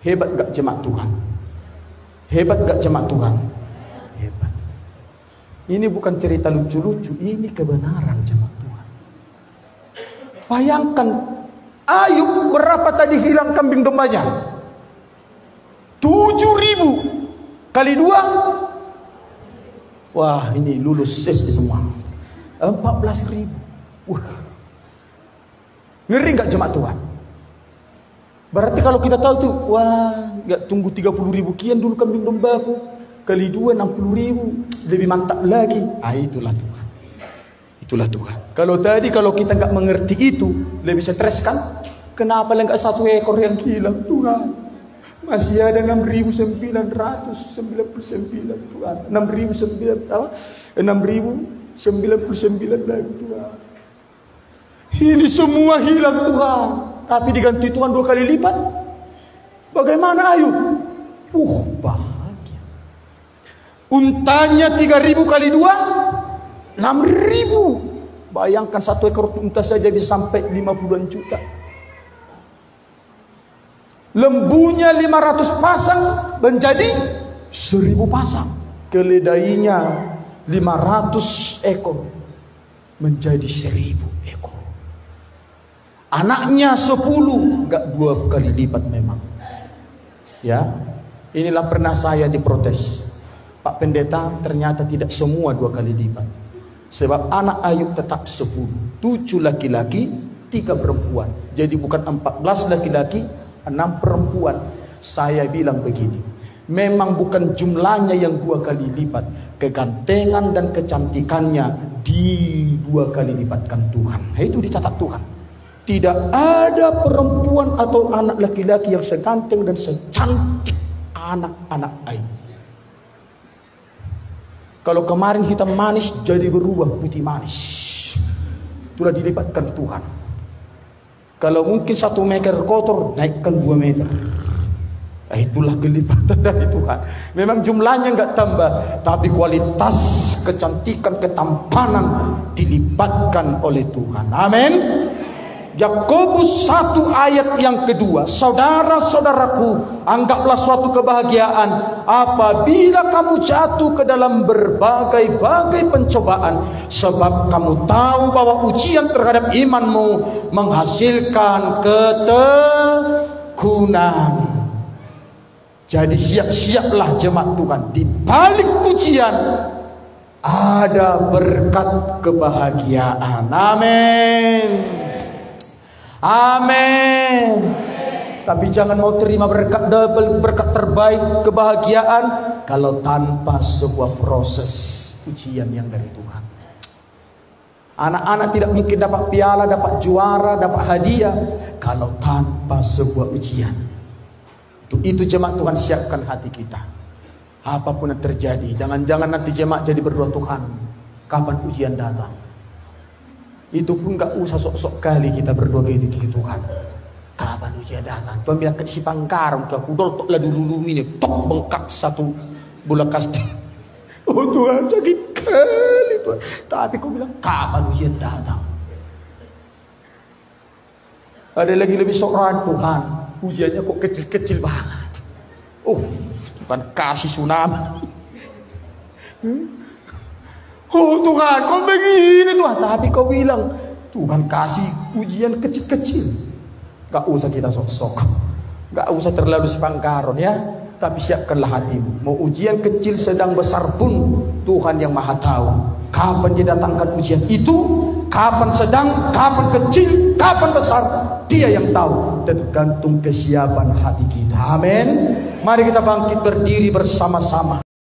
Hebat gak jemaat Tuhan? Hebat gak jemaat Tuhan? Hebat. Ini bukan cerita lucu-lucu, ini kebenaran jemaat Tuhan. Bayangkan Ayub berapa tadi hilang kambing dombanya? 7.000 kali 2. Wah, ini lulus SD semua. 14.000. Wah, ngeri gak jemaat Tuhan? Berarti kalau kita tahu tuh, wah, gak tunggu 30.000 kian dulu kambing dombaku, kali 2 60.000, lebih mantap lagi. Itulah Tuhan. Itulah Tuhan. Kalau tadi kalau kita gak mengerti itu, lebih stres kan? Kenapa enggak 1 ekor yang hilang Tuhan? Masih ada 6.999 Tuhan. 6.099 lagi Tuhan. Ini semua hilang Tuhan, tapi diganti Tuhan 2 kali lipat. Bagaimana Ayub? Bahagia. Untanya 3.000 kali 2, 6.000. Bayangkan 1 ekor unta saja bisa sampai 50-an juta. Lembunya 500 pasang menjadi 1.000 pasang. Keledainya 500 ekor menjadi 1.000 ekor. Anaknya 10, enggak 2 kali lipat memang. Ya, inilah pernah saya diprotes. Pak Pendeta, ternyata tidak semua 2 kali lipat. Sebab anak Ayub tetap 10, 7 laki-laki, 3 perempuan. Jadi bukan 14 laki-laki, 6 perempuan. Saya bilang begini, memang bukan jumlahnya yang 2 kali lipat, kegantengan dan kecantikannya 2 kali lipatkan Tuhan. Itu dicatat Tuhan. Tidak ada perempuan atau anak laki-laki yang seganteng dan secantik anak-anak Ain. Kalau kemarin hitam manis jadi berubah putih manis. Itulah dilipatkan Tuhan. Kalau mungkin 1 meter kotor, naikkan 2 meter. Itulah kelipatan dari Tuhan. Memang jumlahnya nggak tambah, tapi kualitas, kecantikan, ketampanan dilipatkan oleh Tuhan. Amin. Yakobus 1 ayat yang kedua. Saudara-saudaraku, anggaplah suatu kebahagiaan apabila kamu jatuh ke dalam berbagai-bagai pencobaan, sebab kamu tahu bahwa ujian terhadap imanmu menghasilkan ketekunan. Jadi siap-siaplah jemaat Tuhan, di balik ujian ada berkat kebahagiaan. Amin. Amin. Tapi jangan mau terima berkat double, berkat terbaik, kebahagiaan, kalau tanpa sebuah proses ujian yang dari Tuhan. Anak-anak tidak mungkin dapat piala, dapat juara, dapat hadiah kalau tanpa sebuah ujian. Itu jemaat Tuhan, siapkan hati kita. Apapun yang terjadi, jangan-jangan nanti jemaat jadi berdoa, Tuhan, kapan ujian datang? Itu pun gak usah sok-sok kali kita berdoa gitu ke Tuhan. Kapan ujian datang? Tuhan bilang ke si Pangkarang, ke kudol tok lah dulu ini, tok bengkak 1 bola kasti. Oh Tuhan, sakit kali Tuhan. Tapi kau bilang kapan ujian datang? Ada lagi lebih soran, Tuhan, ujiannya kok kecil-kecil banget. Oh, Tuhan kasih tsunami. Oh Tuhan, kau begini Tuhan. Tapi kau bilang Tuhan kasih ujian kecil-kecil. Gak usah kita sok-sok, gak usah terlalu sepangkaron ya. Tapi siapkanlah hatimu. Mau ujian kecil, sedang, besar pun Tuhan yang maha tahu kapan dia datangkan ujian itu, kapan sedang, kapan kecil, kapan besar, Dia yang tahu. Tergantung kesiapan hati kita. Amin. Mari kita bangkit berdiri bersama-sama.